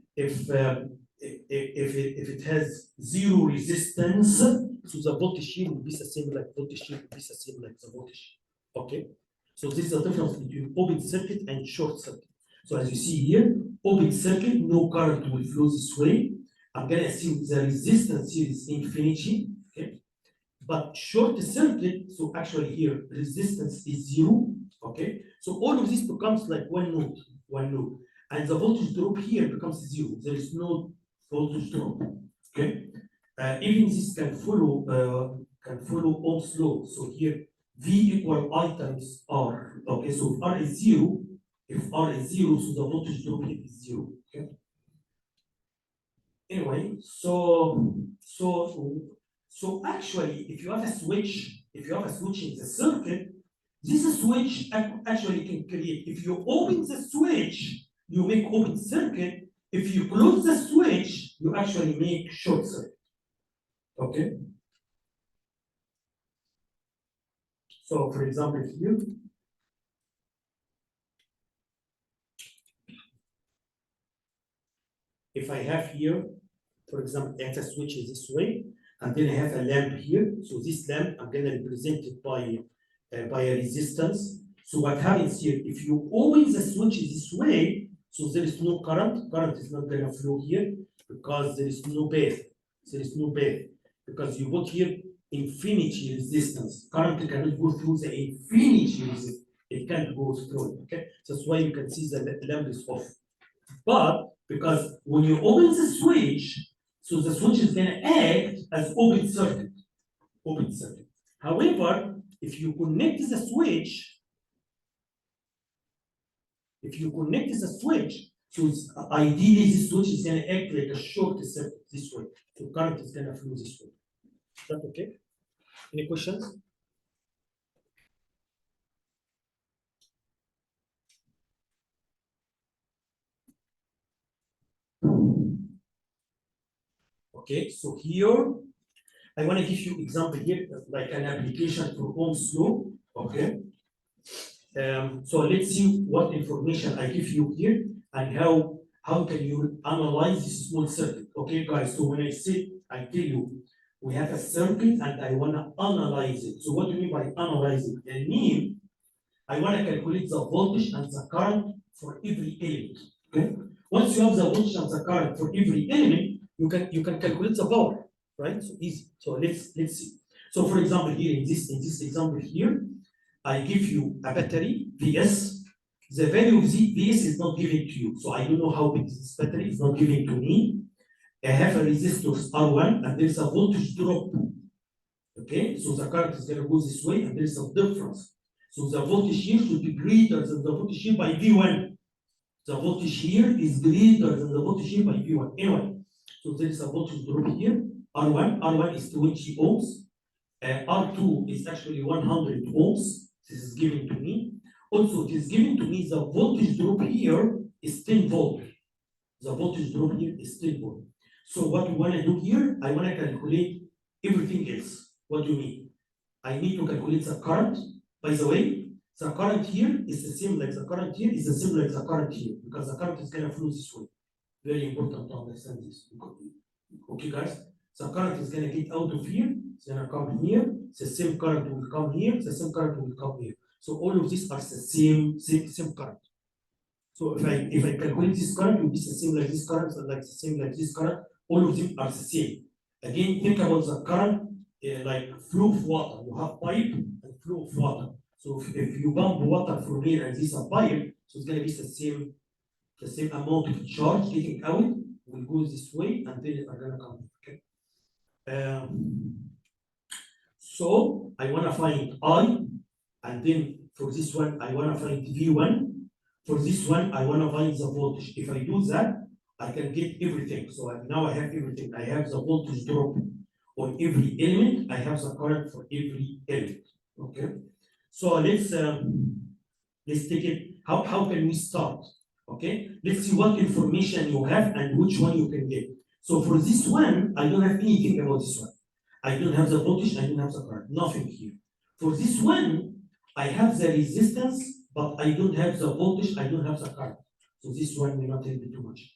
it has 0 resistance, so the voltage here will be the same like voltage here will be the same like the voltage. Okay. So this is the difference between open circuit and short circuit. So as you see here, open circuit, no current will flow this way. I'm going to assume the resistance here is infinity, okay? But short circuit, so actually here, resistance is 0, okay? So all of this becomes like one node. And the voltage drop here becomes 0. There is no voltage drop, okay? Even this can follow Ohm's law. So here, V equal I times R, okay? So if R is 0, so the voltage drop here is 0, okay? Anyway, so actually, if you have a switch in the circuit, this switch actually can create. If you open the switch, you make open circuit. If you close the switch, you actually make short circuit. Okay. So, for example, here. If I have here, for example, data switch is this way, and then I have a lamp here. So this lamp, I'm going to represent it by a resistance. So what happens here, if you open the switch this way, so there is no current. Current is not going to flow here because there is no path. Because you put here infinity resistance. Current cannot go through the infinity resistance. It can't go through it. Okay, so that's why you can see the lamp is off. But because when you open the switch, so the switch is going to act as open circuit. However, if you connect the switch, so ideally this switch is going to act like a short circuit this way. So current is going to flow this way. Is that okay? Any questions? Okay, so here I want to give you example here, like an application for Ohm's law. Okay. So let's see what information I give you here and how can you analyze this small circuit. Okay, guys. So when I tell you we have a circuit and I want to analyze it. So what do you mean by analyzing? I mean I want to calculate the voltage and the current for every element. Okay. Once you have the voltage and the current for every element, you can calculate the power, right? So easy. So let's see. So for example, here in this example here, I give you a battery Vs. The value of Vs is not given to you, so I don't know how big this battery is not given to me. I have a resistor R1 and there's a voltage drop. Okay, so the current is going to go this way and there's a difference. So the voltage here should be greater than the voltage here by V1. The voltage here is greater than the voltage here by V1. Anyway, so there is a voltage drop here. R1 is 20 ohms. R2 is actually 100 ohms. This is given to me. Also, it is given to me the voltage drop here is 10 volt. The voltage drop here is 10 volt. So what we want to do here, I want to calculate everything else. What do you mean? I need to calculate the current. By the way, the current here is the same like the current here is the same like the current here because the current is going to flow this way. Very important to understand this. Okay, guys. The current is going to get out of here. It's going to come here. The same current will come here. The same current will come here. So all of these are the same current. So if I calculate this current, it will be the same like this current, and like the same like this current. All of them are the same. Again, think about the current like flow of water. You have pipe and flow of water. So if you pump water from here and this is a pipe, so it's gonna be the same amount of charge getting out will go this way, and then it's gonna come. Okay. So I wanna find I, and then for this one I wanna find V1. For this one, I want to find the voltage. If I do that, I can get everything. So now I have everything. I have the voltage drop on every element. I have the current for every element. Okay. So let's take it. How can we start? Okay. Let's see what information you have and which one you can get. So for this one, I don't have anything about this one. I don't have the voltage. I don't have the current. Nothing here. For this one, I have the resistance, but I don't have the voltage, I don't have the current. So this one may not tell me too much.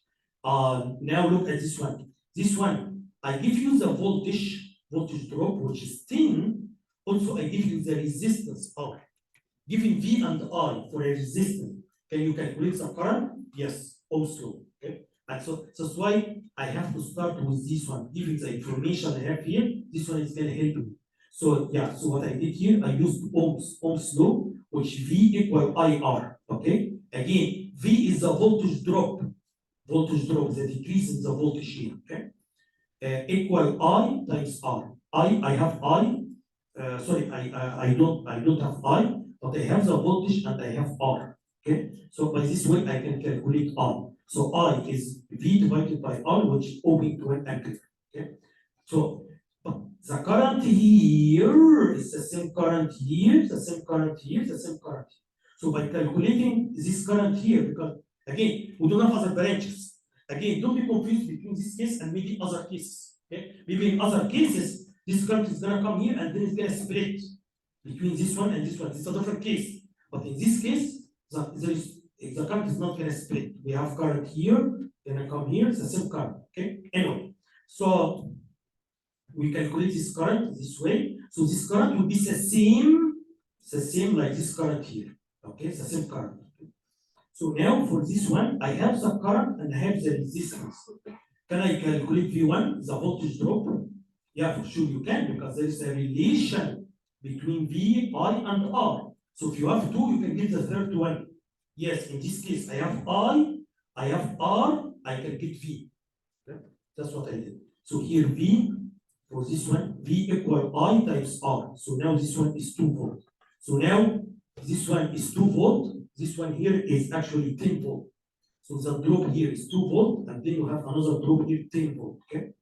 Now look at this one. This one, I give you the voltage drop, which is 10. Also, I give you the resistance R. Giving V and I for a resistance. Can you calculate the current? Yes, also. Okay. And so that's why I have to start with this one. Given the information I have here, this one is going to help me. So yeah, so what I did here, I used Ohm's law, which V equal IR, okay? Again, V is the voltage drop, the decrease in the voltage here, okay? Equal I times R. I have I, sorry, I don't have I, but I have the voltage and I have R, okay? So by this way, I can calculate I. So I is V divided by R, which is 0.1 ampere, okay? So the current here is the same current here, the same current here, the same current here. So by calculating this current here, because again, we don't have other branches. Again, don't be confused between this case and maybe other cases. Okay? Maybe in other cases, this current is gonna come here and then it's gonna split between this one and this one. It's a different case. But in this case, the current is not gonna split. We have current here, gonna come here, it's the same current. Okay. Anyway, so we calculate this current this way. So this current will be the same like this current here. Okay, it's the same current. So now for this one, I have the current and I have the resistance. Can I calculate V1, the voltage drop? Yeah, for sure you can, because there is a relation between V, I, and R. So if you have two, you can get the third one. Yes, in this case, I have I have R, I can get V. Okay? That's what I did. So here V, for this one, V equal I times R. So now this one is 2 volt. So now this one is 2 volt. This one here is actually 10 volt. So the drop here is 2 volt, and then you have another drop here, 10 volt. Okay.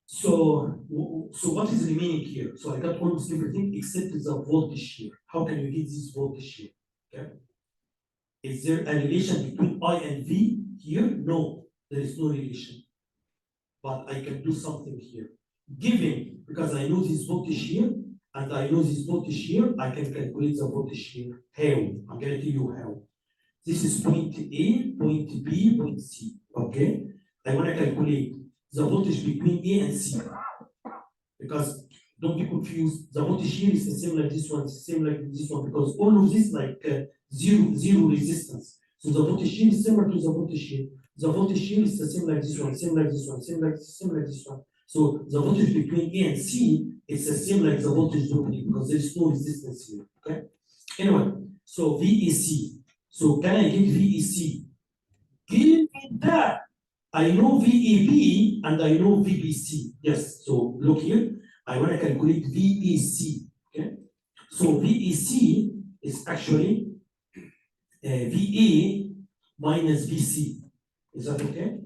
So what is remaining here? So I got almost everything except the voltage here. How can you get this voltage here? Okay. Is there a relation between I and V here? No, there is no relation. But I can do something here. Given, because I know this voltage here, and I know this voltage here, I can calculate the voltage here. How? I'm going to tell you how. This is point A, point B, point C. Okay? I want to calculate the voltage between A and C. Because don't be confused, the voltage here is the same like this one, same like this one, because all of this like zero resistance. So the voltage here is similar to the voltage here. The voltage here is the same like this one, same like this one, same like this one. So the voltage between A and C is the same like the voltage drop here, because there is no resistance here. Okay. Anyway, so VEC. So can I get VEC? Give me that. I know VEB and I know VBC. Yes. So look here. I want to calculate VEC. Okay. So VEC is actually VA minus VC. Is that okay?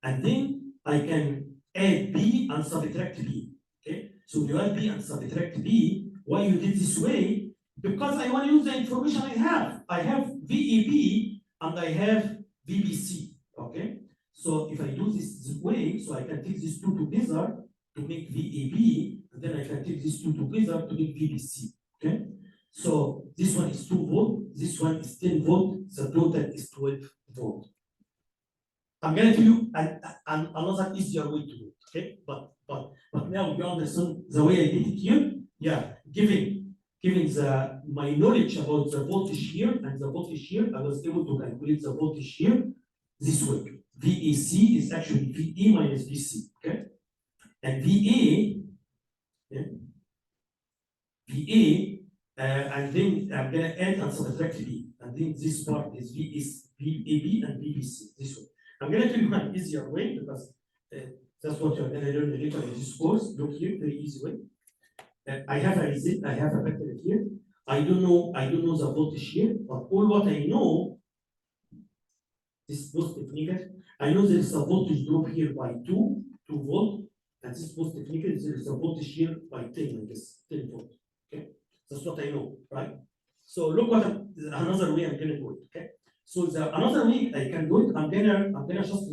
And then I can add B and subtract B. Okay. So you add B and subtract B. Why you did this way? Because I want to use the information I have. I have VEB and I have VBC. Okay. So if I do this way, so I can take these two together to make VEB, and then I can take these two together to make VBC. Okay. So this one is 2 volt, this one is 10 volt, the total is 12 volt. I'm going to tell you another easier way to do it. Okay. But now you understand the way I did it here. Yeah. Given given my knowledge about the voltage here and the voltage here, I was able to calculate the voltage here this way. VAC is actually VA minus VC, okay? And VA, and then I'm gonna add and subtract V, and then this part is VAB and VBC, this way. I'm gonna tell you an easier way because that's what you're gonna learn later in this course. Look here, very easy way. I have a resist, I have a battery here. I don't know the voltage here, but all what I know, this positive negative, I know there is a voltage drop here by 2 volt, and this positive negative, there is a voltage here by 10, I guess, 10 volt. Okay, that's what I know, right? So look what another way I'm gonna do it. Okay, so another way I can do it, I'm gonna just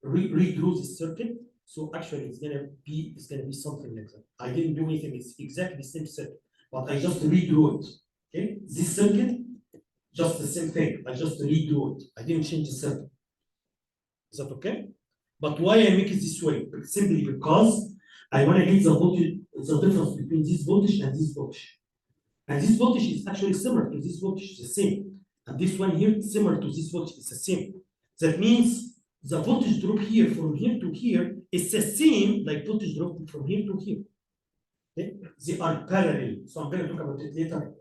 redraw this circuit. So actually, it's gonna be something like that. I didn't do anything. It's exactly the same circuit, but I just redrew it. Okay, this circuit, just the same thing. I just redrew it. I didn't change the circuit. Is that okay? But why I make it this way? Simply because I want to get the voltage, the difference between this voltage and this voltage. And this voltage is actually similar to this voltage, the same. And this one here, similar to this voltage, is the same. That means the voltage drop here from here to here is the same like voltage drop from here to here. Okay? They are parallel. So I'm going to talk about it later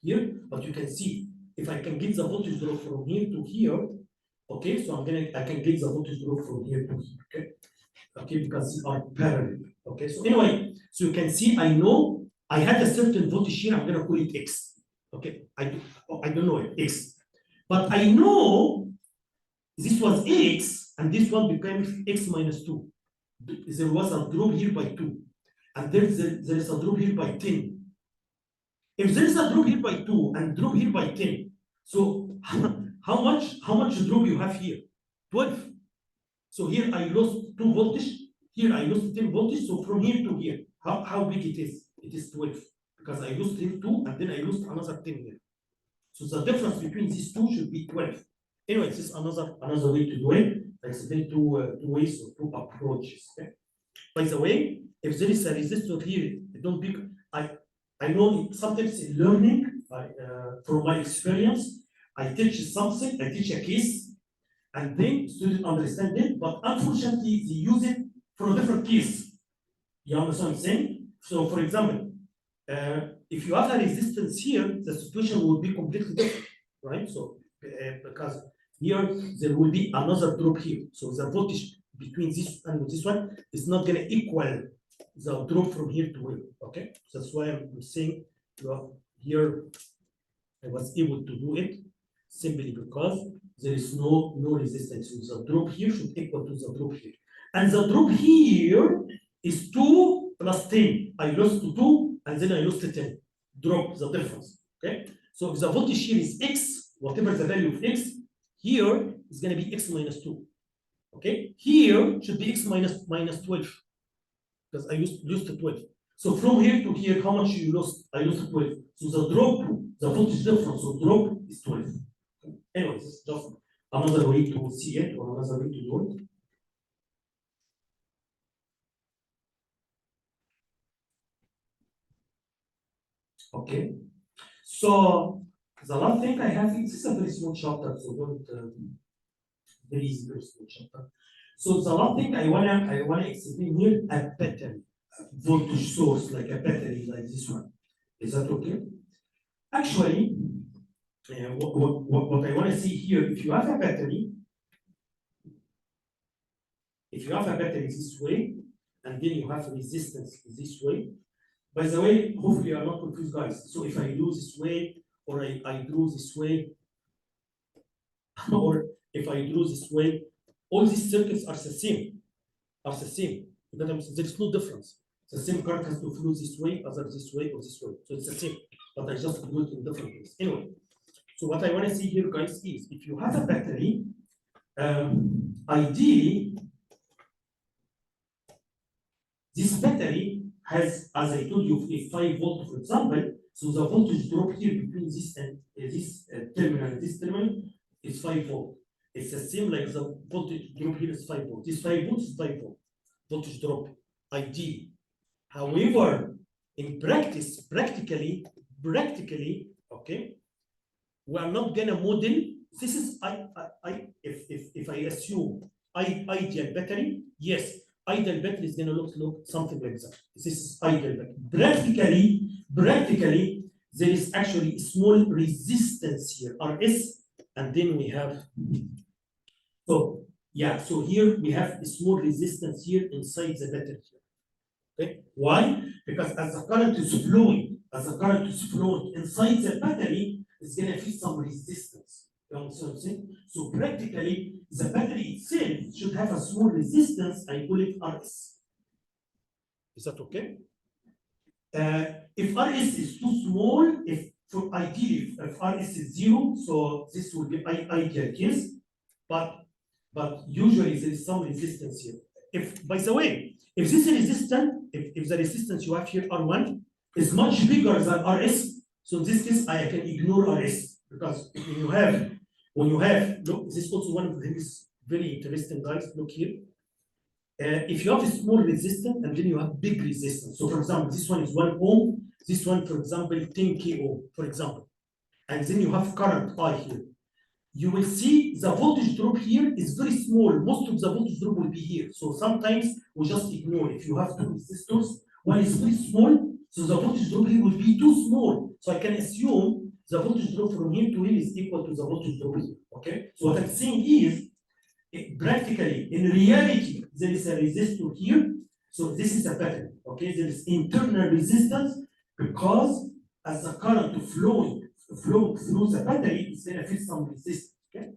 here, but you can see if I can get the voltage drop from here to here, okay, so I can get the voltage drop from here to here, okay? Okay, because they are parallel. Okay, so anyway, so you can see I know I had a certain voltage here, I'm gonna call it X. Okay, I don't know it, X. But I know this was X, and this one became X minus 2. There was a drop here by 2, and there is a drop here by 10. If there is a drop here by 2 and drop here by 10, so how much drop you have here? 12. So here I lost 2 voltage, here I lost 10 voltage, so from here to here, how big it is? It is 12, because I lost here 2, and then I lost another 10 here. So the difference between these two should be 12. Anyway, this is another way to do it. I explained two ways or 2 approaches. Okay? By the way, if there is a resistor here, don't pick. I know sometimes in learning, from my experience, I teach something, I teach a case, and then students understand it, but unfortunately they use it for a different case. You understand what I'm saying? So for example, if you have a resistance here, the situation will be completely different, right? So because here there will be another drop here. So the voltage between this and this one is not going to equal the drop from here to here. Okay, so that's why I'm saying here I was able to do it simply because there is no resistance. So the drop here should equal to the drop here, and the drop here is 2 plus 10. I lost 2 and then I lost 10. Drop the difference. Okay, so if the voltage here is X, whatever the value of X, here is going to be X minus 2. Okay, here should be X minus 12, because I lost 12. So from here to here, how much you lost? I lost 12. So the drop, the voltage difference of drop is 12. Anyway, this is just another way to see it, or another way to do it. Okay, so the last thing I have, this is a very small chapter, so don't very easy, very small chapter. So the last thing I wanna explain here, a battery, voltage source, like a battery like this one. Is that okay? Actually, what I want to see here, if you have a battery this way, and then you have resistance this way. By the way, hopefully you are not confused, guys. So if I do this way, or I do this way, or if I do this way, all these circuits are the same. There is no difference. The same current has to flow this way, other this way, or this way. So it's the same, but I just do it in different ways. Anyway, so what I want to see here, guys, is if you have a battery, ideally, this battery has, as I told you, a 5 volt, for example. So the voltage drop here between this and this terminal and this terminal is 5 volt. It's the same like the voltage drop here is 5 volt. This 5 volts is 5 volt voltage drop, ideally. However, in practice, practically, practically, okay, we are not gonna model. This is if I assume ideal battery, yes, ideal battery is gonna look something like that. This is ideal battery. Practically, there is actually a small resistance here, RS, and then we have, so yeah, so here we have a small resistance here inside the battery. Okay, why? Because as the current is flowing, inside the battery, it's gonna feel some resistance. You understand what I'm saying? So practically, the battery itself should have a small resistance. I call it RS. Is that okay? If RS is too small, ideally if RS is 0, so this would be ideal case, but usually there is some resistance here. If, by the way, if this resistance, if the resistance you have here R1 is much bigger than RS, so in this case I can ignore RS, because when you have look, this is also one of the things very interesting, guys. Look here. If you have a small resistance and then you have big resistance, so for example, this one is 1 ohm, this one, for example, 10 kilo, for example, and then you have current I here, you will see the voltage drop here is very small. Most of the voltage drop will be here. So sometimes we just ignore. If you have two resistors, one is very small, so the voltage drop here will be too small. So I can assume the voltage drop from here to here is equal to the voltage drop here. Okay. So what I'm saying is, practically, in reality, there is a resistor here. So this is a pattern. Okay. There is internal resistance because as the current flowing through the battery, it's going to feel some resistance. Okay?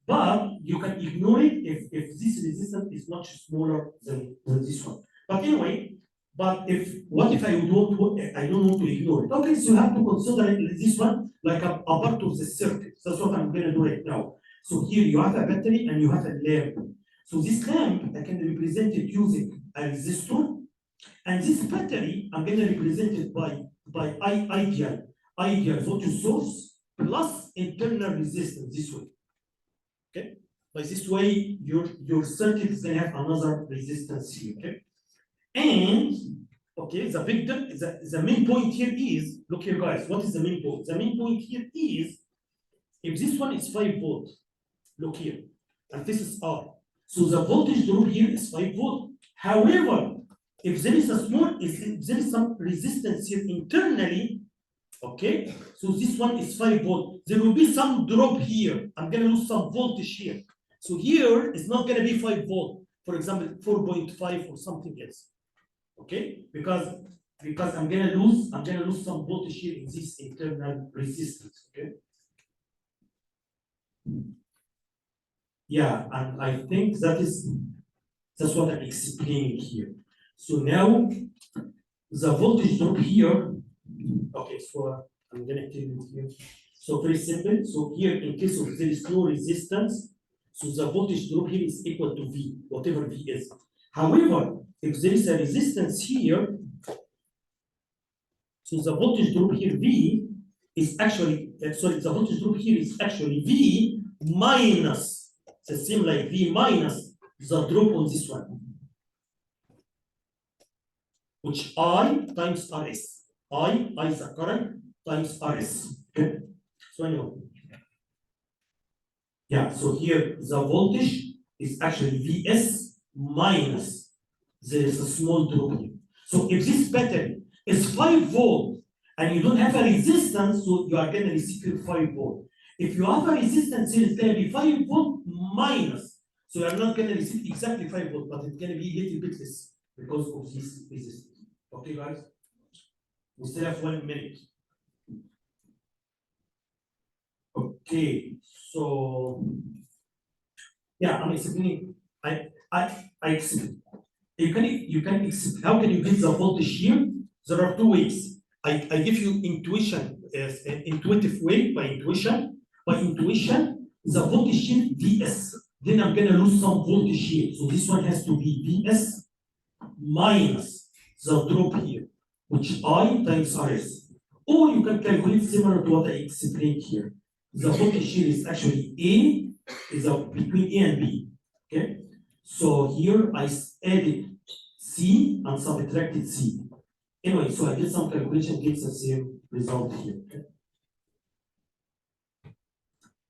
But you can ignore it if this resistance is much smaller than this one. But anyway, what if I don't want to ignore it? Okay, so you have to consider this one like a part of the circuit. That's what I'm going to do right now. So here you have a battery and you have a lamp. So this lamp, I can represent it using a resistor, and this battery, I'm going to represent it by ideal voltage source plus internal resistance this way. Okay, by this way your circuit is going to have another resistance here. Okay, and okay, the main point here is, look here, guys. What is the main point? The main point here is, if this one is 5 volts, look here, and this is R, so the voltage drop here is 5 volts. However, if there is some resistance here internally, okay, so this one is 5 volts. There will be some drop here. I'm going to lose some voltage here. So here it's not going to be 5 volts. For example, 4.5 or something else. Okay, because I'm going to lose some voltage here in this internal resistance. Okay. Yeah, and I think that's what I'm explaining here. So now the voltage drop here. Okay, so I'm gonna tell you here. So very simple. So here, in case of there is no resistance, so the voltage drop here is equal to V, whatever V is. However, if there is a resistance here, so the voltage drop here V is actually the voltage drop here is actually V minus, it's the same like V minus the drop on this one, which I times RS. I is the current times RS. Okay. So anyway, yeah. So here the voltage is actually Vs minus there is a small drop here. So if this battery is 5 volt and you don't have a resistance, so you are going to receive your 5 volt. If you have a resistance here, it's going to be 5 volt minus. So you are not going to receive exactly 5 volt, but it's going to be a little bit less because of this resistance. Okay, guys. We still have 1 minute. Okay, so yeah, I'm explaining. I explain. You can explain. How can you get the voltage here? There are 2 ways. I give you intuition, intuitive way by intuition. By intuition, the voltage here Vs. Then I'm gonna lose some voltage here. So this one has to be Vs minus the drop here, which I times RS. Or you can calculate similar to what I explained here. The voltage here is actually A, is between A and B. Okay? So here I added C and subtracted C. Anyway, so I did some calculation, gives the same result here, okay?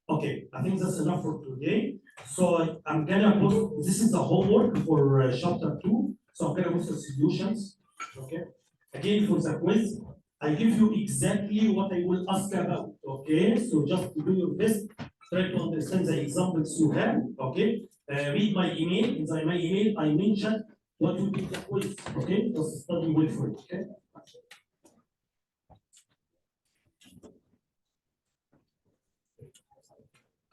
Okay, I think that's enough for today. So I'm gonna put, this is the homework for chapter 2. So I'm gonna put the solutions, okay? Again, for the quiz, I give you exactly what I will ask about, okay? So just do your best, try to understand the examples you have, okay? Read my email. In my email, I mentioned what will be the quiz, okay? Just study well for it, okay?